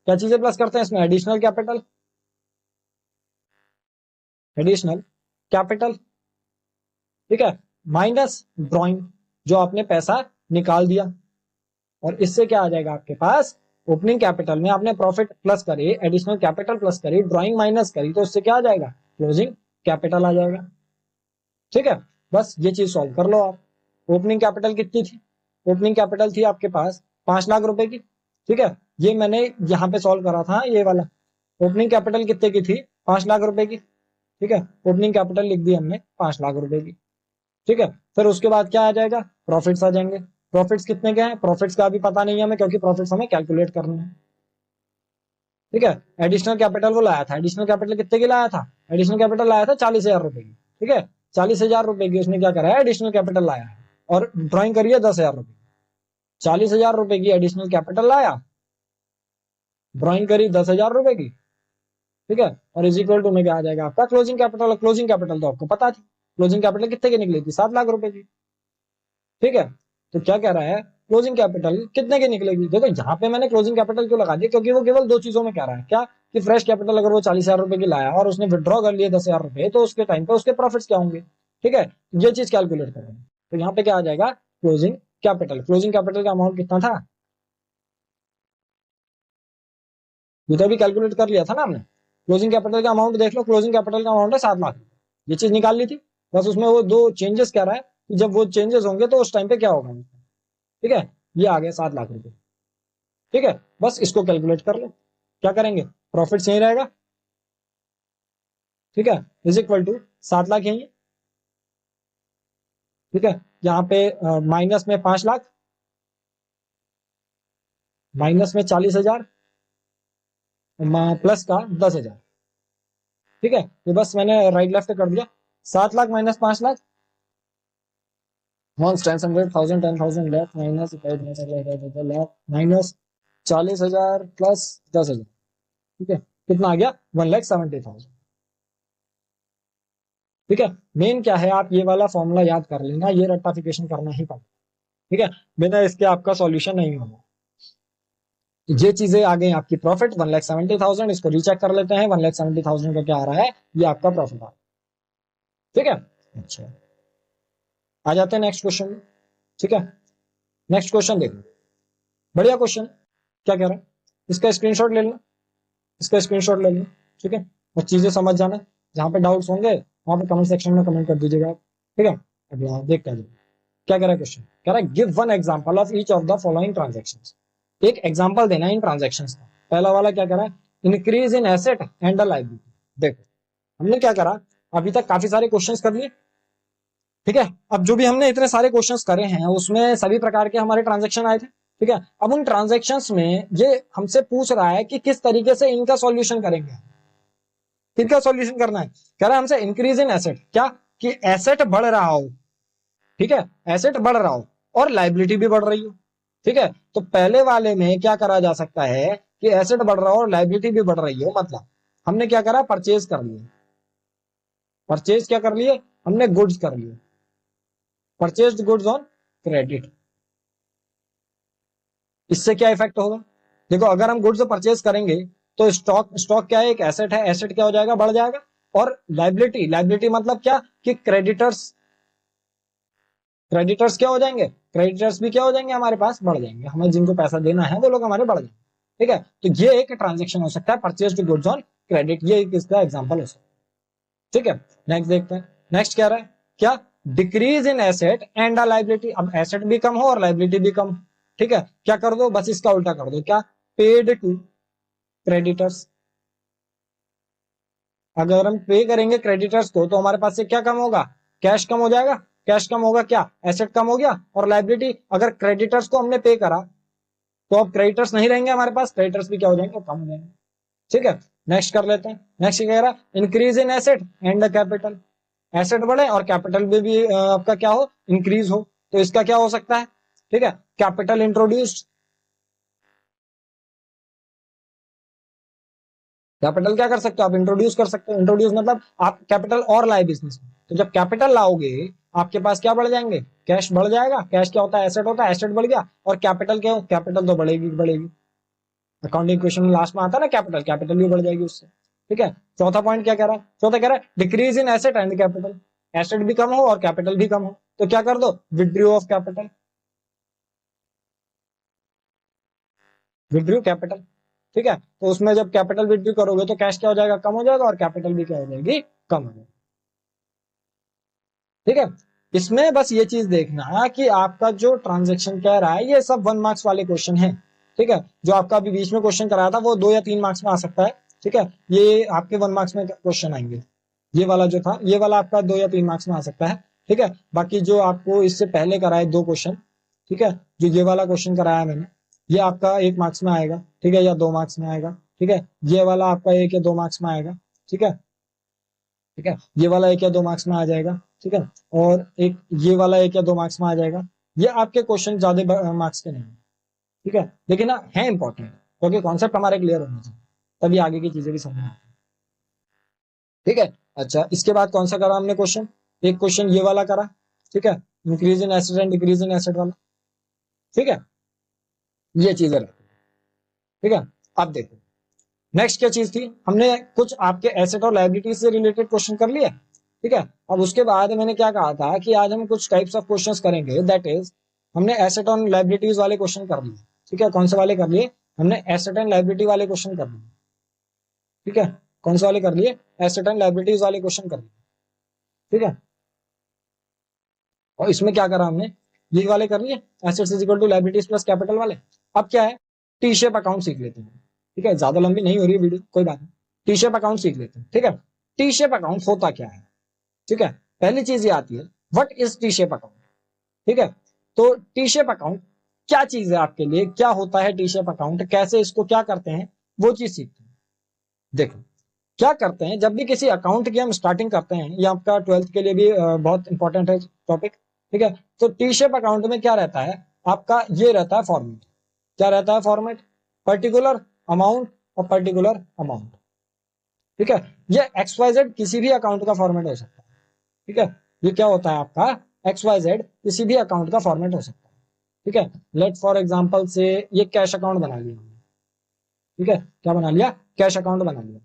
[SPEAKER 1] क्या चीजें प्लस करते हैं इसमें एडिशनल कैपिटल, एडिशनल कैपिटल, ठीक है, माइनस ड्राइंग जो आपने पैसा निकाल दिया। और इससे क्या आ जाएगा आपके पास ओपनिंग कैपिटल में आपने प्रॉफिट प्लस करी, एडिशनल कैपिटल प्लस करी, ड्राइंग माइनस करी, तो उससे क्या आ जाएगा क्लोजिंग कैपिटल आ जाएगा, ठीक है। बस ये चीज सॉल्व कर लो आप। ओपनिंग कैपिटल कितनी थी, ओपनिंग कैपिटल थी आपके पास 5 लाख रुपए की, ठीक है। ये मैंने यहाँ पे सॉल्व करा था ये वाला, ओपनिंग कैपिटल कितने की थी 5 लाख रुपए की, ठीक है। ओपनिंग कैपिटल लिख दी हमने 5 लाख रुपए की, ठीक है। फिर उसके बाद क्या आ जाएगा प्रॉफिट्स आ जाएंगे। प्रॉफिट्स कितने के हैं, प्रॉफिट्स का अभी पता नहीं है हमें क्योंकि प्रॉफिट्स हमें कैलकुलेट करना है, ठीक है। एडिशनल कैपिटल वो लाया था, एडिशनल कैपिटल कितने की लाया था, एडिशनल कैपिटल लाया था 40,000 रुपए की, ठीक है। 40,000 रुपए की उसने क्या करा है एडिशनल कैपिटल लाया है और ड्रॉइंग करी है 10,000 रुपए। 40,000 रुपए की एडिशनल कैपिटल लाया, ड्रॉइंग करी 10,000 रुपए की, ठीक है। और इज इक्वल टू में क्या आ जाएगा आपका क्लोजिंग कैपिटल। क्लोजिंग कैपिटल तो आपको पता थी, क्लोजिंग कैपिटल कितने की निकली थी 7 लाख रुपए की, ठीक है। तो क्या कह रहा है क्लोजिंग कैपिटल कितने की निकलेगी। देखो यहाँ पे मैंने क्लोजिंग कैपिटल क्यों लगा दिया, क्योंकि वो केवल दो चीजों में कह रहा है, क्या कि फ्रेश कैपिटल अगर वो 40,000 रुपए की लाया और उसने विड्रॉ कर लिए 10,000 रुपए, तो उसके टाइम पे उसके प्रॉफिट्स क्या होंगे, ठीक है। ये चीज कैलकुलेट कर रहे हैं, तो यहाँ पे क्या आ जाएगा क्लोजिंग कैपिटल। क्लोजिंग कैपिटल का अमाउंट कितना था, ये तो अभी कैलकुलेट कर लिया था ना हमने। क्लोजिंग कैपिटल का अमाउंट देख लो, क्लोजिंग कैपिटल का अमाउंट है 7 लाख, ये चीज निकाल ली थी। बस उसमें वो दो चेंजेस कह रहा है कि जब वो चेंजेस होंगे तो उस टाइम पे क्या होगा, ठीक है। ये आ गया 7 लाख रुपए, ठीक है। बस इसको कैलकुलेट कर लो, क्या करेंगे प्रॉफिट यही रहेगा, ठीक है, इज इक्वल टू 7 लाख यही है, ठीक है। यहाँ पे माइनस में 5 लाख, माइनस में 40,000, प्लस का 10,000, ठीक है। ये बस मैंने राइट लेफ्ट कर दिया, 7 lakh minus 5 lakh, 100,000 10,000 lakh minus lakh minus 40,000 plus 10,000, ठीक है। कितना आ गया 1,70,000, ठीक है। मेन क्या है आप ये वाला फॉर्मूला याद कर लेना, ये रेक्टिफिकेशन करना ही पड़ेगा, ठीक है। बिना इसके आपका सॉल्यूशन नहीं होगा। ये चीजें आ गई आपकी प्रॉफिट 1,70,000, इसको रीचेक कर लेते हैं 1,70,000 का क्या आ रहा है, ये आपका प्रॉफिट आ रहा है, ठीक है। अच्छा आ जाते हैं नेक्स्ट क्वेश्चन, ठीक है। नेक्स्ट क्वेश्चन देखो, बढ़िया क्वेश्चन, क्या कह रहा है, इसका स्क्रीनशॉट ले लेना, इसका स्क्रीनशॉट ले लेना, ठीक है। और चीजें समझ जाना, जहां पे डाउट्स होंगे वहां पे कमेंट सेक्शन में कमेंट कर दीजिएगा आप, ठीक है। अब यहाँ देखते हैं क्या कह रहा है क्वेश्चन, कह रहा है give one example of each of the following transactions, एक एग्जांपल देना है इन ट्रांजैक्शंस का। पहला वाला क्या कह रहा है, increase in asset and liability. देखो हमने क्या करा, अभी तक काफी सारे क्वेश्चंस कर लिए, ठीक है। अब जो भी हमने इतने सारे क्वेश्चंस करे हैं उसमें सभी प्रकार के हमारे ट्रांजैक्शन आए थे, ठीक है। अब उन ट्रांजैक्शंस में ये हमसे पूछ रहा है कि किस तरीके से इनका सॉल्यूशन करेंगे, किसका सॉल्यूशन करना है। कह रहा है हमसे इंक्रीज इन एसेट, क्या कि एसेट बढ़ रहा हो, ठीक है, एसेट बढ़ रहा हो और लाइबिलिटी भी बढ़ रही हो, ठीक है। तो पहले वाले में क्या करा जा सकता है कि एसेट बढ़ रहा हो और लाइबिलिटी भी बढ़ रही हो, मतलब हमने क्या करा, परचेज कर लिया, परचेज क्या कर लिए, हमने गुड्स कर लिए, परचेज गुड्स ऑन क्रेडिट। इससे क्या इफेक्ट होगा, देखो अगर हम गुड्स परचेज करेंगे तो स्टॉक, स्टॉक क्या है, एक एसेट है, एसेट क्या हो जाएगा, बढ़ जाएगा। और लाइबिलिटी, लाइबिलिटी मतलब क्या कि क्रेडिटर्स, क्रेडिटर्स क्या हो जाएंगे, क्रेडिटर्स भी क्या हो जाएंगे, हमारे पास बढ़ जाएंगे, हमें जिनको पैसा देना है वो लोग हमारे बढ़ जाएंगे, ठीक है। तो ये एक ट्रांजेक्शन हो सकता है, परचेज गुड्स ऑन क्रेडिट, ये इसका एग्जाम्पल हो सकता है, ठीक है। नेक्स्ट देखते हैं, नेक्स्ट क्या रहा है, क्या decrease in asset and liability. अब एसेट भी कम हो और लाइबिलिटी भी कम, ठीक है। क्या कर दो, बस इसका उल्टा कर दो, क्या, पेड टू क्रेडिटर्स। अगर हम पे करेंगे क्रेडिटर्स को तो हमारे पास से क्या कम होगा, कैश कम हो जाएगा, कैश कम होगा, क्या एसेट कम हो गया, और लाइबिलिटी, अगर क्रेडिटर्स को हमने पे करा तो अब क्रेडिटर्स नहीं रहेंगे हमारे पास, क्रेडिटर्स भी क्या हो जाएंगे, कम हो जाएंगे, ठीक है। नेक्स्ट कर लेते हैं, नेक्स्ट कह रहा है increase in asset and capital, asset बढ़े और कैपिटल में भी आपका क्या हो, इंक्रीज हो। तो इसका क्या हो सकता है, ठीक है, कैपिटल इंट्रोड्यूस्ड। कैपिटल क्या कर सकते हो आप, इंट्रोड्यूस कर सकते हो, इंट्रोड्यूस मतलब आप कैपिटल और लाए बिजनेस में, तो जब कैपिटल लाओगे आपके पास क्या बढ़ जाएंगे, कैश बढ़ जाएगा, कैश क्या होता है, एसेट होता है, एसेट बढ़ गया, और कैपिटल क्या हो, कैपिटल तो बढ़ेगी बढ़ेगी, अकाउंटिंग क्वेश्चन में लास्ट में आता है ना कैपिटल, कैपिटल भी बढ़ जाएगी उससे, ठीक है। चौथा पॉइंट क्या कह रहा है, चौथा कह रहा है decrease in asset and capital, asset भी कम हो और कैपिटल भी कम हो, तो क्या कर दो, withdrew of capital, withdrew capital, ठीक है। तो उसमें जब कैपिटल विड्रू करोगे तो कैश क्या हो जाएगा, कम हो जाएगा, और कैपिटल भी क्या हो जाएगी, कम हो जाएगी, ठीक है। इसमें बस ये चीज देखना कि आपका जो ट्रांजेक्शन कह रहा है ये सब 1 मार्क्स वाले क्वेश्चन है, ठीक है। जो आपका अभी बीच में क्वेश्चन कराया था वो 2 या 3 मार्क्स में आ सकता है, ठीक है। ये आपके 1 मार्क्स में क्वेश्चन आएंगे, ये वाला जो था ये वाला आपका 2 या 3 मार्क्स में आ सकता है, ठीक है। बाकी जो आपको इससे पहले कराए 2 क्वेश्चन, ठीक है, जो ये वाला क्वेश्चन कराया मैंने, ये आपका 1 मार्क्स में आएगा, ठीक है, या 2 मार्क्स में आएगा, ठीक है। ये वाला आपका 1 या 2 मार्क्स में आएगा, ठीक है, ठीक है। ये वाला 1 या 2 मार्क्स में आ जाएगा, ठीक है। और एक ये वाला 1 या 2 मार्क्स में आ जाएगा। ये आपके क्वेश्चन ज्यादा मार्क्स के नहीं है, ठीक है, लेकिन ना है इंपॉर्टेंट, क्योंकि कॉन्सेप्ट हमारे क्लियर होने चाहिए, तभी आगे की चीजें भी समझ में आती है, ठीक है। अच्छा इसके बाद कौन सा करा हमने क्वेश्चन, एक क्वेश्चन ये वाला करा, ठीक है, increase in asset and decrease in asset वाला, ठीक है, ये चीजें रहती है, ठीक है। अब देखो नेक्स्ट क्या चीज थी, हमने कुछ आपके एसेट और लायबिलिटी से रिलेटेड क्वेश्चन कर लिया, ठीक है। अब उसके बाद मैंने क्या कहा था कि आज हम कुछ टाइप्स ऑफ क्वेश्चंस करेंगे, दैट इज हमने एसेट और लायबिलिटीज वाले क्वेश्चन कर लिए, ठीक है। कौन से वाले कर लिए, हमने एसेट एंड लायबिलिटी वाले क्वेश्चन कर लिए, ठीक है। कौन से वाले कर लिए, एसेट एंड लायबिलिटीज वाले क्वेश्चन कर लिए, ठीक है। और इसमें क्या करा हमने, ये वाले कर लिए, assets is equal to liabilities plus capital वाले। अब क्या है, टी शेप अकाउंट सीख लेते हैं, ठीक है, ज्यादा लंबी नहीं हो रही है वीडियो, कोई बात नहीं, टी शेप अकाउंट सीख लेते हैं, ठीक है। टी शेप अकाउंट होता क्या है, ठीक है। पहली चीज ये आती है, what is T shape account, ठीक है। तो टी शेप अकाउंट क्या चीज है आपके लिए, क्या होता है टी शेप अकाउंट, कैसे इसको क्या करते हैं, वो चीज सीखते हैं। देखो क्या करते हैं, जब भी किसी अकाउंट की हम स्टार्टिंग करते हैं, ये आपका 12th के लिए भी बहुत इंपॉर्टेंट है टॉपिक, ठीक है। तो टी शेप अकाउंट में क्या रहता है, आपका ये रहता है फॉर्मेट, क्या रहता है फॉर्मेट, पर्टिकुलर अमाउंट और पर्टिकुलर अमाउंट, ठीक है। ये XYZ किसी भी अकाउंट का फॉर्मेट हो सकता है, ठीक है। ये क्या होता है आपका, XYZ किसी भी अकाउंट का फॉर्मेट हो सकता है, ठीक है। लेट फॉर एग्जांपल से ये कैश अकाउंट बना लिया हमने, ठीक है, क्या बना लिया, कैश अकाउंट बना लिया,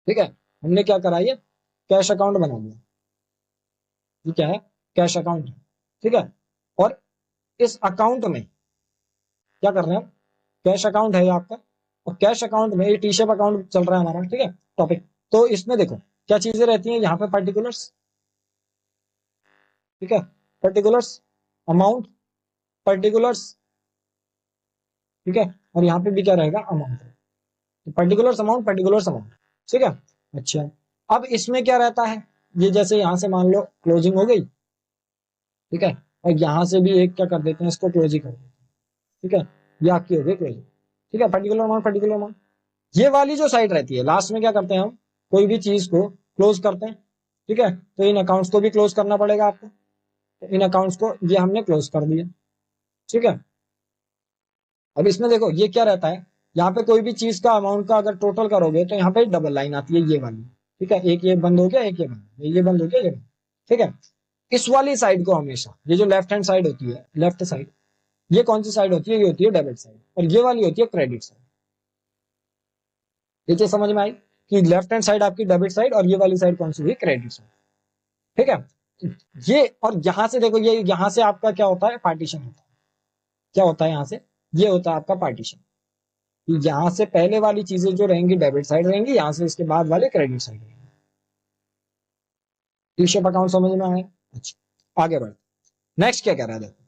[SPEAKER 1] ठीक है। हमने क्या करा, ये कैश अकाउंट बना लिया, ये क्या है, कैश अकाउंट, ठीक है। और इस अकाउंट में क्या कर रहे हैं हम, कैश अकाउंट है ये आपका, और कैश अकाउंट में ये टी शेप अकाउंट चल रहा है हमारा, ठीक है, टॉपिक। तो इसमें देखो क्या चीजें रहती हैं यहाँ पे, पर्टिकुलर्स, ठीक है, पर्टिकुलर्स, अमाउंट, पर्टिकुलर्स, ठीक है, और यहाँ पे भी क्या रहेगा, अमाउंट, तो पर्टिकुलर्स अमाउंट, पर्टिकुलर्स अमाउंट, ठीक है। अच्छा, अब इसमें क्या रहता है, ये जैसे यहाँ से मान लो क्लोजिंग हो गई, ठीक है, और यहाँ से भी एक क्या कर देते हैं, इसको क्लोज ही कर देते हैं, ठीक है, ये आपकी हो गई क्लोजिंग, ठीक है, पर्टिकुलर अमाउंट, पर्टिकुलर अमाउंट। ये वाली जो साइड रहती है, लास्ट में क्या करते हैं हम, कोई भी चीज को क्लोज करते हैं, ठीक है, तो इन अकाउंट्स को भी क्लोज करना पड़ेगा आपको, तो इन अकाउंट्स को ये हमने क्लोज कर दिया, ठीक है। अब इसमें देखो ये क्या रहता है, यहाँ पे कोई भी चीज का अमाउंट का अगर टोटल करोगे तो यहाँ पे डबल लाइन आती है ये वाली, ठीक है, एक ये बंद हो गया, एक ये बंद, ये बंद हो गया, ये बंद, ठीक है। इस वाली साइड को हमेशा, ये जो लेफ्ट हैंड साइड होती है, लेफ्ट साइड, ये कौन सी साइड होती है, ये होती है डेबिट साइड, और ये वाली होती है क्रेडिट साइड। ये चीज समझ में आई कि लेफ्ट हैंड साइड आपकी डेबिट साइड और ये वाली साइड कौन सी हुई, क्रेडिट साइड, ठीक है। ये और यहां से देखो, ये यहां से आपका क्या होता है, पार्टीशन होता है, क्या होता है यहाँ से, ये होता है आपका पार्टीशन, यहां से पहले वाली चीजें जो रहेंगी डेबिट साइड रहेंगी, यहां से इसके बाद वाले क्रेडिट साइड रहेंगे। टी शेप अकाउंट समझ में आया। अच्छा, आगे बढ़, नेक्स्ट क्या कह रहा है, देखो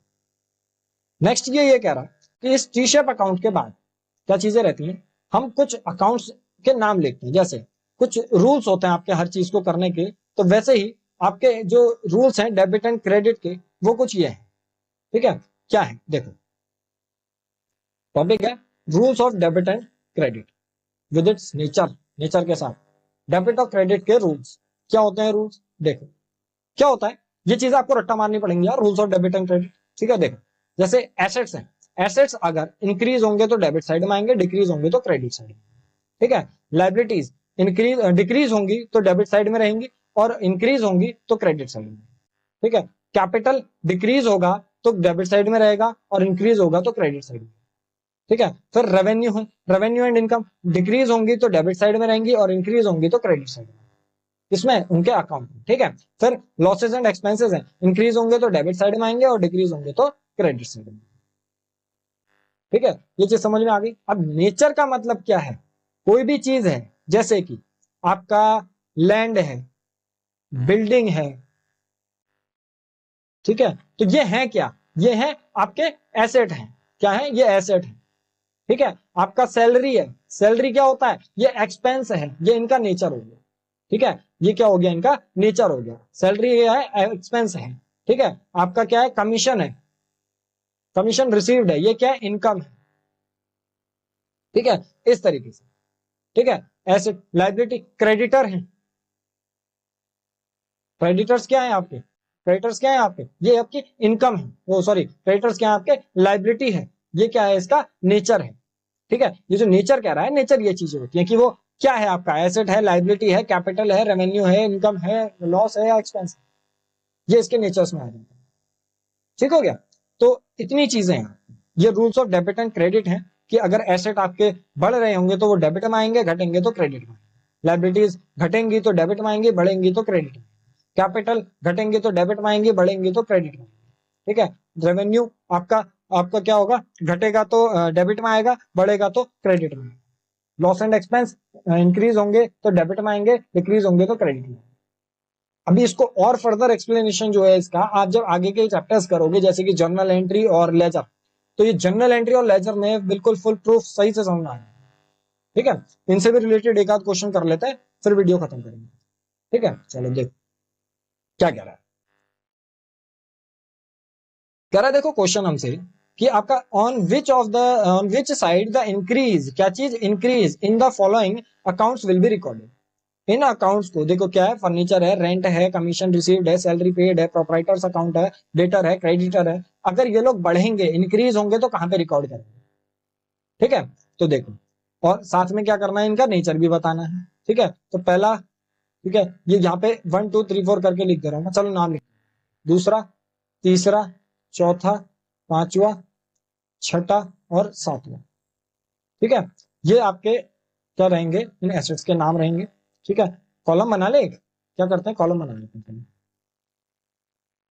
[SPEAKER 1] नेक्स्ट ये कह रहा है कि इस टी शेप अकाउंट के बाद क्या चीजें रहती हैं, हम कुछ अकाउंट्स के नाम लिखते हैं, जैसे कुछ रूल्स होते हैं आपके हर चीज को करने के, तो वैसे ही आपके जो रूल्स हैं डेबिट एंड क्रेडिट के, वो कुछ ये है, ठीक है। क्या है देखो, टॉपिक है rules of debit and credit with its nature, nature के साथ डेबिट और क्रेडिट के रूल्स क्या होते हैं, रूल्स देखो क्या होता है, ये चीजें आपको रट्टा मारनी पड़ेंगी यार, rules of debit and credit, ठीक है। देखो जैसे एसेट्स हैं, एसेट्स अगर इंक्रीज होंगे तो डेबिट साइड में आएंगे, डिक्रीज होंगे तो क्रेडिट साइड में, ठीक है। लाइबिलिटीज इंक्रीज डिक्रीज होंगी तो डेबिट साइड में रहेंगी, और इंक्रीज होंगी तो क्रेडिट साइड में, ठीक है। कैपिटल डिक्रीज होगा तो डेबिट साइड में रहेगा, और इंक्रीज होगा तो क्रेडिट साइड में, ठीक है। फिर रेवेन्यू है, रेवेन्यू एंड इनकम डिक्रीज होंगी तो डेबिट साइड में रहेंगी, और इंक्रीज होंगी तो क्रेडिट साइड में, इसमें उनके अकाउंट में, ठीक है। फिर लॉसेज एंड एक्सपेंसेस हैं, इंक्रीज होंगे तो डेबिट साइड में आएंगे, और डिक्रीज होंगे तो क्रेडिट साइड में, ठीक है। ये चीज समझ में आ गई। अब नेचर का मतलब क्या है, कोई भी चीज है, जैसे कि आपका लैंड है, बिल्डिंग है, ठीक है, तो ये है क्या, ये है आपके एसेट हैं, क्या है, ये एसेट है, ठीक है। आपका सैलरी है, सैलरी क्या होता है, ये एक्सपेंस है, ये इनका नेचर हो गया, ठीक है, ये क्या हो गया, इनका नेचर हो गया, सैलरी ये है, एक्सपेंस है, ठीक है। आपका क्या है, कमीशन है, कमीशन रिसीव्ड है, ये क्या है, इनकम है, ठीक है, इस तरीके से, ठीक है। एसेट, लाइबिलिटी, क्रेडिटर है, क्रेडिटर्स क्या है आपके, क्रेडिटर्स क्या है आपके, ये आपकी इनकम है, वो सॉरी क्रेडिटर्स क्या है आपके, लाइबिलिटी है, ये क्या है, इसका नेचर है, ठीक है। ये जो नेचर कह रहा है, नेचर ये चीजें होती है कि वो क्या है आपका, एसेट है, लाइबिलिटी है, कैपिटल है, रेवेन्यू है, इनकम है, लॉस है या एक्सपेंस है, ये इसके नेचर्स में आ जाता है, ठीक हो गया। तो इतनी चीजें हैं, ये rules of debit and credit हैं कि अगर एसेट आपके बढ़ रहे होंगे तो वो डेबिट में आएंगे, घटेंगे तो क्रेडिट में, लाइबिलिटीज घटेंगी तो डेबिट में आएंगी, बढ़ेंगी तो क्रेडिट में, कैपिटल घटेंगे तो डेबिट में आएंगे, बढ़ेंगे तो क्रेडिट में, ठीक है। रेवेन्यू आपका आपका क्या होगा, घटेगा तो डेबिट में आएगा, बढ़ेगा तो क्रेडिट में, लॉस एंड एक्सपेंस इंक्रीज होंगे तो डेबिट में आएंगे, डिक्रीज होंगे तो क्रेडिट में। अभी इसको और फर्दर एक्सप्लेनेशन जो है इसका, आप जब आगे के चैप्टर्स करोगे, जैसे कि जर्नल एंट्री और लेजर, तो ये जर्नल एंट्री और लेजर में बिल्कुल फुल प्रूफ सही से समझना है, ठीक है। इनसे भी रिलेटेड एक आध क्वेश्चन कर लेते हैं, फिर वीडियो खत्म करेंगे, ठीक है। चलो देख क्या कह रहा है, कह रहा है देखो क्वेश्चन हमसे कि आपका on which side the increase, क्या चीज increase in the following accounts will be recorded, in accounts को देखो क्या है, फर्नीचर है, रेंट है, कमीशन रिसीव्ड है, सैलरी पेड है, प्रोप्राइटर्स अकाउंट है, डेटर है, क्रेडिटर है, अगर ये लोग बढ़ेंगे, इंक्रीज होंगे तो कहां पे रिकॉर्ड करेंगे, ठीक है। तो देखो, और साथ में क्या करना है, इनका नेचर भी बताना है, ठीक है। तो पहला, ठीक है, ये यहाँ पे 1 2 3 4 करके लिख दे रहा हूं मैं, चलो नाम लिख, दूसरा, तीसरा, चौथा, पांचवा, छठा और सातवां, ठीक है। ये आपके क्या रहेंगे, इन एसेट्स के नाम रहेंगे, ठीक है। कॉलम बना ले, क्या करते हैं, कॉलम बना लेते हैं,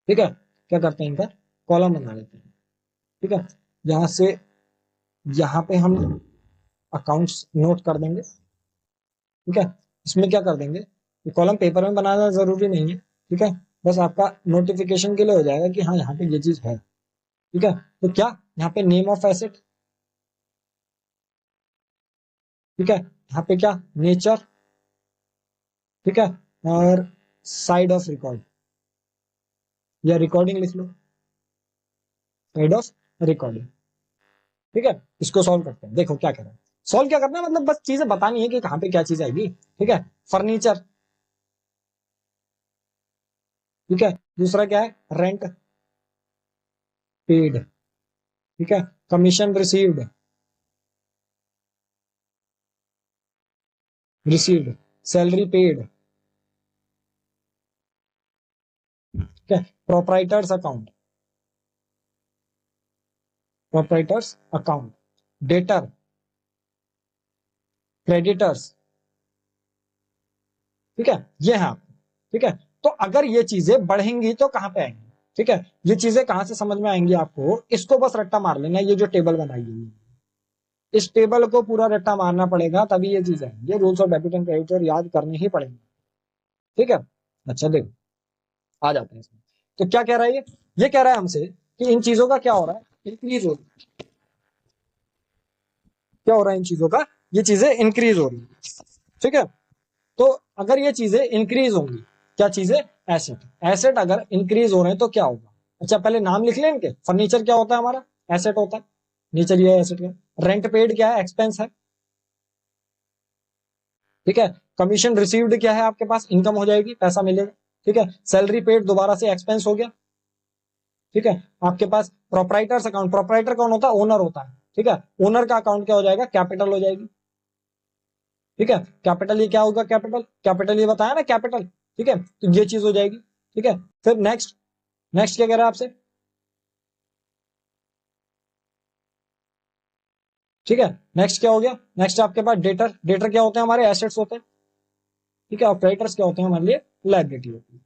[SPEAKER 1] ठीक है। क्या करते हैं, इनका कॉलम बना लेते हैं, ठीक है। यहां से यहां पे हम अकाउंट्स नोट कर देंगे, ठीक है। इसमें क्या कर देंगे, ये कॉलम पेपर में बनाना जरूरी नहीं है, ठीक है, बस आपका नोटिफिकेशन के लिए हो जाएगा कि हाँ यहाँ पे ये चीज है। ठीक है, तो क्या यहाँ पे नेम ऑफ एसेट, ठीक है, यहाँ पे क्या नेचर, ठीक है, और साइड ऑफ रिकॉर्ड या रिकॉर्डिंग लिख लो, साइड ऑफ रिकॉर्डिंग। ठीक है, इसको सॉल्व करते हैं। देखो क्या कर रहे हैं, सॉल्व क्या करना है, मतलब बस चीजें बतानी है कि कहाँ पे क्या चीज आएगी। ठीक है, फर्नीचर, ठीक है, दूसरा क्या है रेंट पेड, ठीक है, commission received, received, salary paid, ठीक है, proprietors account, proprietors account, debtor, creditors, ठीक है, ये है आपको। ठीक है, तो अगर ये चीजें बढ़ेंगी तो कहां पे आएंगी, ठीक है, ये चीजें कहां से समझ में आएंगी आपको, इसको बस रट्टा मार लेना, ये जो टेबल बनाई हुई है इस टेबल को पूरा रट्टा मारना पड़ेगा, तभी ये चीजें ये rules of debit and credit याद करने ही पड़ेंगे। ठीक है, अच्छा देखो आ जाते हैं इसमें। तो क्या कह रहा है ये कह रहा है हमसे कि इन चीजों का क्या हो रहा है, इंक्रीज हो रहा है। क्या हो रहा है इन चीजों का, ये चीजें इंक्रीज हो रही है। ठीक है, तो अगर ये चीजें इंक्रीज होंगी, क्या चीजें, एसेट, एसेट अगर इंक्रीज हो रहे हैं तो क्या होगा। अच्छा पहले नाम लिख लें इनके, फर्नीचर क्या होता है हमारा, एसेट होता है, नीचे ये एसेट का, रेंट पेड क्या है, एक्सपेंस है, ठीक है, कमीशन रिसीव्ड क्या है आपके पास, इनकम हो जाएगी, पैसा मिलेगा, ठीक है, सैलरी पेड दोबारा से एक्सपेंस हो गया, ठीक है, आपके पास प्रोप्राइटर्स अकाउंट, प्रोप्राइटर कौन होता है, ओनर होता है, ठीक है, ओनर का अकाउंट क्या हो जाएगा, कैपिटल हो जाएगी, ठीक है, कैपिटल ये क्या होगा, कैपिटल, कैपिटल ये बताया ना कैपिटल, ठीक है, तो ये चीज हो जाएगी। ठीक है, फिर नेक्स्ट, नेक्स्ट क्या कह रहा है आपसे, ठीक है, नेक्स्ट क्या हो गया, नेक्स्ट आपके पास डेटर, डेटर क्या होते हैं हमारे, एसेट्स होते हैं, ठीक है, और क्रेडिटर्स क्या होते हैं हमारे लिए, लायबिलिटी होती है।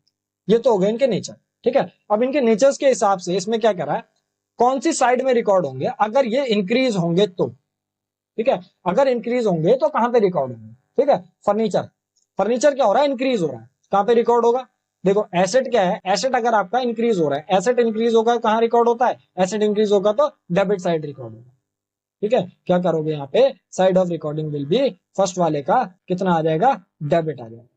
[SPEAKER 1] ये तो हो गए इनके नेचर। ठीक है, अब इनके नेचर्स के हिसाब से इसमें क्या कह रहा है, कौन सी साइड में रिकॉर्ड होंगे अगर ये इंक्रीज होंगे तो, ठीक है, अगर इंक्रीज होंगे तो कहां पे रिकॉर्ड होंगे, ठीक है, फर्नीचर, फर्नीचर क्या हो रहा है, इंक्रीज हो रहा है, कहां पे रिकॉर्ड होगा, देखो एसेट क्या है, एसेट अगर आपका इंक्रीज हो रहा है, एसेट इंक्रीज होगा कहां रिकॉर्ड होता है, एसेट इंक्रीज होगा तो डेबिट साइड रिकॉर्ड होगा। ठीक है, क्या करोगे यहाँ पे, side of recording will be, first वाले का कितना आ जाएगा, डेबिट आ जाएगा।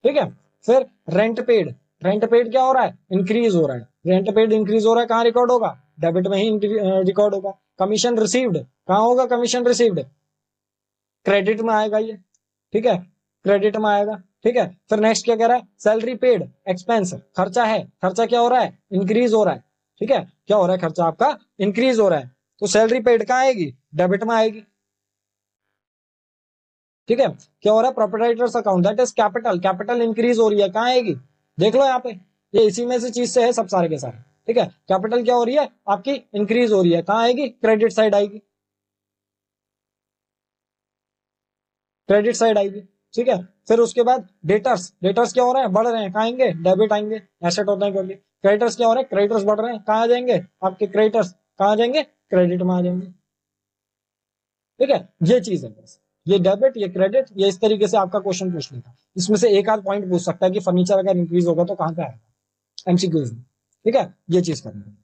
[SPEAKER 1] ठीक है, फिर रेंट पेड, रेंट पेड क्या हो रहा है, इंक्रीज हो रहा है, रेंट पेड इंक्रीज हो रहा है कहां रिकॉर्ड होगा, डेबिट में ही रिकॉर्ड होगा। कमीशन रिसीव्ड कहां होगा, कमीशन रिसीव्ड क्रेडिट में आएगा ये, ठीक है, क्रेडिट में आएगा। ठीक है, फिर नेक्स्ट क्या कह रहा है, सैलरी पेड एक्सपेंस, खर्चा है, खर्चा क्या हो रहा है, इंक्रीज हो रहा है, ठीक है, क्या हो रहा है, खर्चा आपका इंक्रीज हो रहा है, तो सैलरी पेड कहां आएगी, डेबिट में आएगी। ठीक है, क्या हो रहा है, proprietors account that is capital, capital increase हो रही है कहां आएगी, देख लो यहाँ पे, ये इसी में से चीज से है सब सारे के सारे। ठीक है, कैपिटल क्या हो रही है आपकी, इंक्रीज हो रही है कहां आएगी, क्रेडिट साइड आएगी, क्रेडिट साइड आएगी। ठीक है, फिर उसके बाद डेटर्स, डेटर्स क्या हो रहे हैं, बढ़ रहे हैं कहां आएंगे, डेबिट आएंगे, एसेट होता है क्योंकि। क्रेडिटर्स क्या हो रहे हैं, क्रेडिटर्स बढ़ रहे हैं कहां आ जाएंगे, आपके क्रेडिटर्स कहां आ जाएंगे, क्रेडिट में आ जाएंगे। ठीक है, ये चीज है बस, ये डेबिट ये क्रेडिट, ये इस तरीके से आपका क्वेश्चन पूछ लेगा, इसमें से एक आध पॉइंट पूछ सकता है कि फर्नीचर अगर इंक्रीज होगा तो कहां पे आएगा, एमसीक्यूज में। ठीक है, ये चीज करनी है।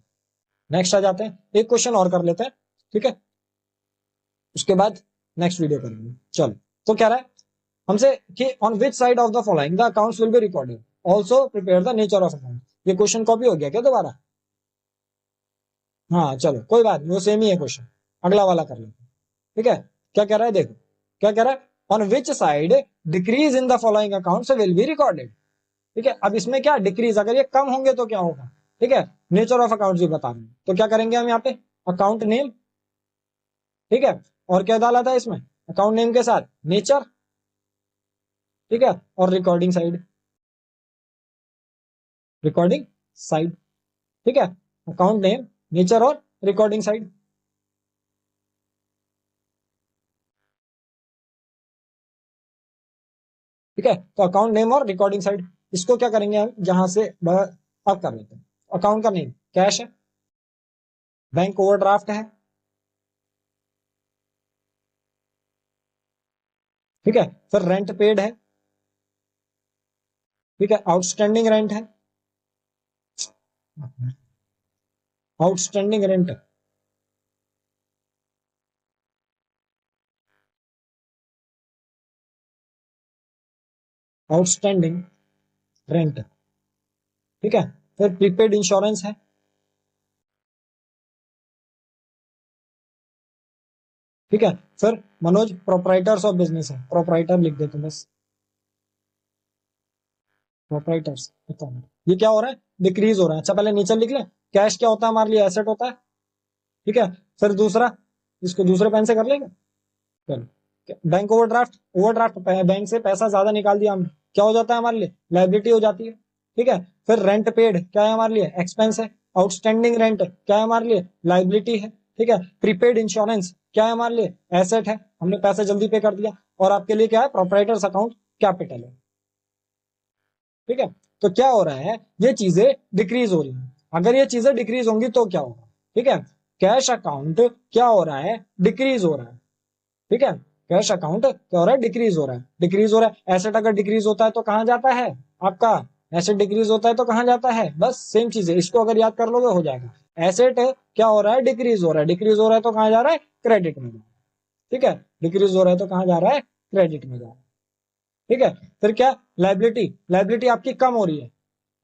[SPEAKER 1] नेक्स्ट आ जाते हैं, एक क्वेश्चन और कर लेते हैं, ठीक है, उसके बाद नेक्स्ट वीडियो करेंगे। चलो, तो कह रहा है हमसे कि on which side of the following the accounts will be recorded, also prepare the nature of account. ये क्वेश्चन कॉपी हो गया क्या दोबारा, हाँ चलो कोई बात नहीं, वो सेम ही है क्वेश्चन, अगला वाला कर लेते हैं। ठीक है, क्या कह रहा है देखो, क्या कह रहा है, on which side decrease in the following accounts will be recorded. ठीक है, अब इसमें क्या डिक्रीज, अगर ये कम होंगे तो क्या होगा, ठीक है, नेचर ऑफ अकाउंट्स भी बता रहे हैं, तो क्या करेंगे हम यहाँ पे, अकाउंट नेम, ठीक है, और क्या डाला था इसमें, अकाउंट नेम के साथ नेचर, ठीक है, और रिकॉर्डिंग साइड, रिकॉर्डिंग साइड, ठीक है, अकाउंट नेम, नेचर और रिकॉर्डिंग साइड। ठीक है, तो अकाउंट नेम और रिकॉर्डिंग साइड, इसको क्या करेंगे हम यहां से अब कर लेते हैं। अकाउंट का नेम कैश है, बैंक ओवरड्राफ्ट है, ठीक है, फिर रेंट पेड है, ठीक है। आउटस्टैंडिंग रेंट है, आउटस्टैंडिंग रेंट, आउटस्टैंडिंग रेंट, ठीक है। फिर प्रीपेड इंश्योरेंस है, ठीक है। फिर मनोज प्रोपराइटर्स ऑफ बिजनेस है, प्रोपराइटर लिख देते बस, प्रोपराइटर्स। ये क्या हो रहा है, डिक्रीज हो रहा है। अच्छा पहले नीचे लिख ले, कैश क्या होता है हमारे लिए, एसेट होता है, ठीक है। फिर दूसरा, इसको दूसरे पेन से कर लेंगे, चलो। बैंक ओवरड्राफ्ट, ओवरड्राफ्ट बैंक से पैसा ज्यादा निकाल दिया हमने, क्या हो जाता है हमारे लिए, लाइबिलिटी हो जाती है, ठीक है। फिर रेंट पेड क्या है हमारे लिए, एक्सपेंस है। आउटस्टैंडिंग रेंट क्या है हमारे लिए, लाइबिलिटी है, ठीक है। प्रीपेड इंश्योरेंस क्या है हमारे लिए, एसेट है, हमने पैसे जल्दी पे कर दिया। और आपके लिए क्या है, प्रोपराइटर्स अकाउंट कैपिटल है, ठीक है। तो क्या हो रहा है, ये चीजें डिक्रीज हो रही है। अगर ये चीजें डिक्रीज होंगी तो क्या होगा, ठीक है। कैश अकाउंट क्या हो रहा है, डिक्रीज हो रहा है, ठीक है। कैश अकाउंट क्या हो रहा है, डिक्रीज हो रहा है, डिक्रीज हो रहा है। एसेट अगर डिक्रीज होता है तो कहां जाता है आपका, एसेट डिक्रीज होता है तो कहां जाता है, बस सेम चीज है, इसको अगर याद कर लोगे हो जाएगा। एसेट क्या हो रहा है, डिक्रीज हो रहा है, डिक्रीज हो रहा है तो कहां जा रहा है, क्रेडिट में जा रहा है, ठीक है। डिक्रीज हो रहा है तो कहां जा रहा है, क्रेडिट में जा रहा है, ठीक है। फिर क्या, लाइबिलिटी, लाइबिलिटी आपकी कम हो रही है,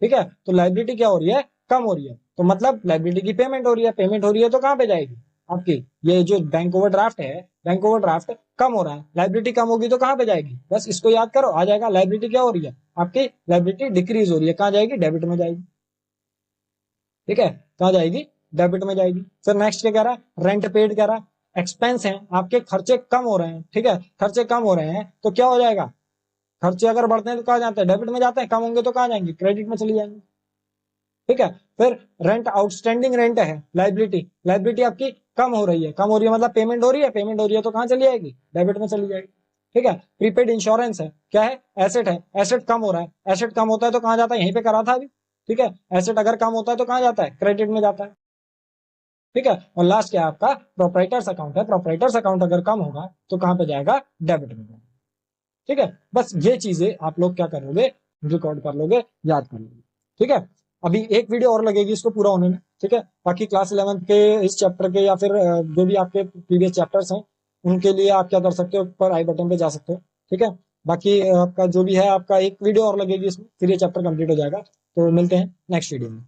[SPEAKER 1] ठीक है। तो लाइबिलिटी क्या हो रही है, कम हो रही है, तो मतलब लाइबिलिटी की पेमेंट हो रही है, पेमेंट हो रही है तो कहां पे जाएगी आपकी, ये जो बैंक ओवरड्राफ्ट है, बैंक ओवरड्राफ्ट कम हो रहा है, लाइबिलिटी कम होगी तो कहां पे जाएगी, बस इसको याद करो आ जाएगा। लाइबिलिटी क्या हो रही है आपकी, लाइबिलिटी डिक्रीज हो रही है, कहां जाएगी, डेबिट में जाएगी, ठीक है। कहां जाएगी, डेबिट में जाएगी। फिर नेक्स्ट क्या कह रहा है, रेंट पेड कह रहा है, एक्सपेंस है, आपके खर्चे कम हो रहे हैं, ठीक है। खर्चे कम हो रहे हैं तो क्या हो जाएगा, खर्चे अगर बढ़ते हैं तो कहा जाते हैं, डेबिट में जाते हैं, कम होंगे तो कहां जाएंगे, क्रेडिट में चली जाएंगे, ठीक है। फिर रेंट, आउटस्टैंडिंग रेंट है, लाइबिलिटी, लाइबिलिटी आपकी कम हो रही है, कम हो रही है मतलब पेमेंट हो रही है, पेमेंट हो रही है तो कहां चली जाएगी, डेबिट में चली जाएगी, ठीक है। प्रीपेड इंश्योरेंस है, क्या है, एसेट है, एसेट कम हो रहा है, एसेट कम होता है तो कहां जाता है, यहीं पे करा था अभी, ठीक है। एसेट अगर कम होता है तो कहां जाता है, क्रेडिट में जाता है, ठीक है। और लास्ट क्या है आपका, प्रोपराइटर्स अकाउंट है, प्रोपराइटर्स अकाउंट अगर कम होगा तो कहां पे जाएगा, डेबिट में जाएगा, ठीक है। बस ये चीजें आप लोग क्या कर लोगे, रिकॉर्ड कर लोगे, याद कर लोगे, ठीक है। अभी एक वीडियो और लगेगी इसको पूरा होने में, ठीक है। बाकी क्लास 11 के इस चैप्टर के या फिर जो भी आपके प्रीवियस चैप्टर्स हैं उनके लिए आप क्या कर सकते हो, ऊपर आई बटन पे जा सकते हो, ठीक है। बाकी आपका जो भी है, आपका एक वीडियो और लगेगी इसमें, फिर ये चैप्टर कंप्लीट हो जाएगा। तो मिलते हैं नेक्स्ट वीडियो में।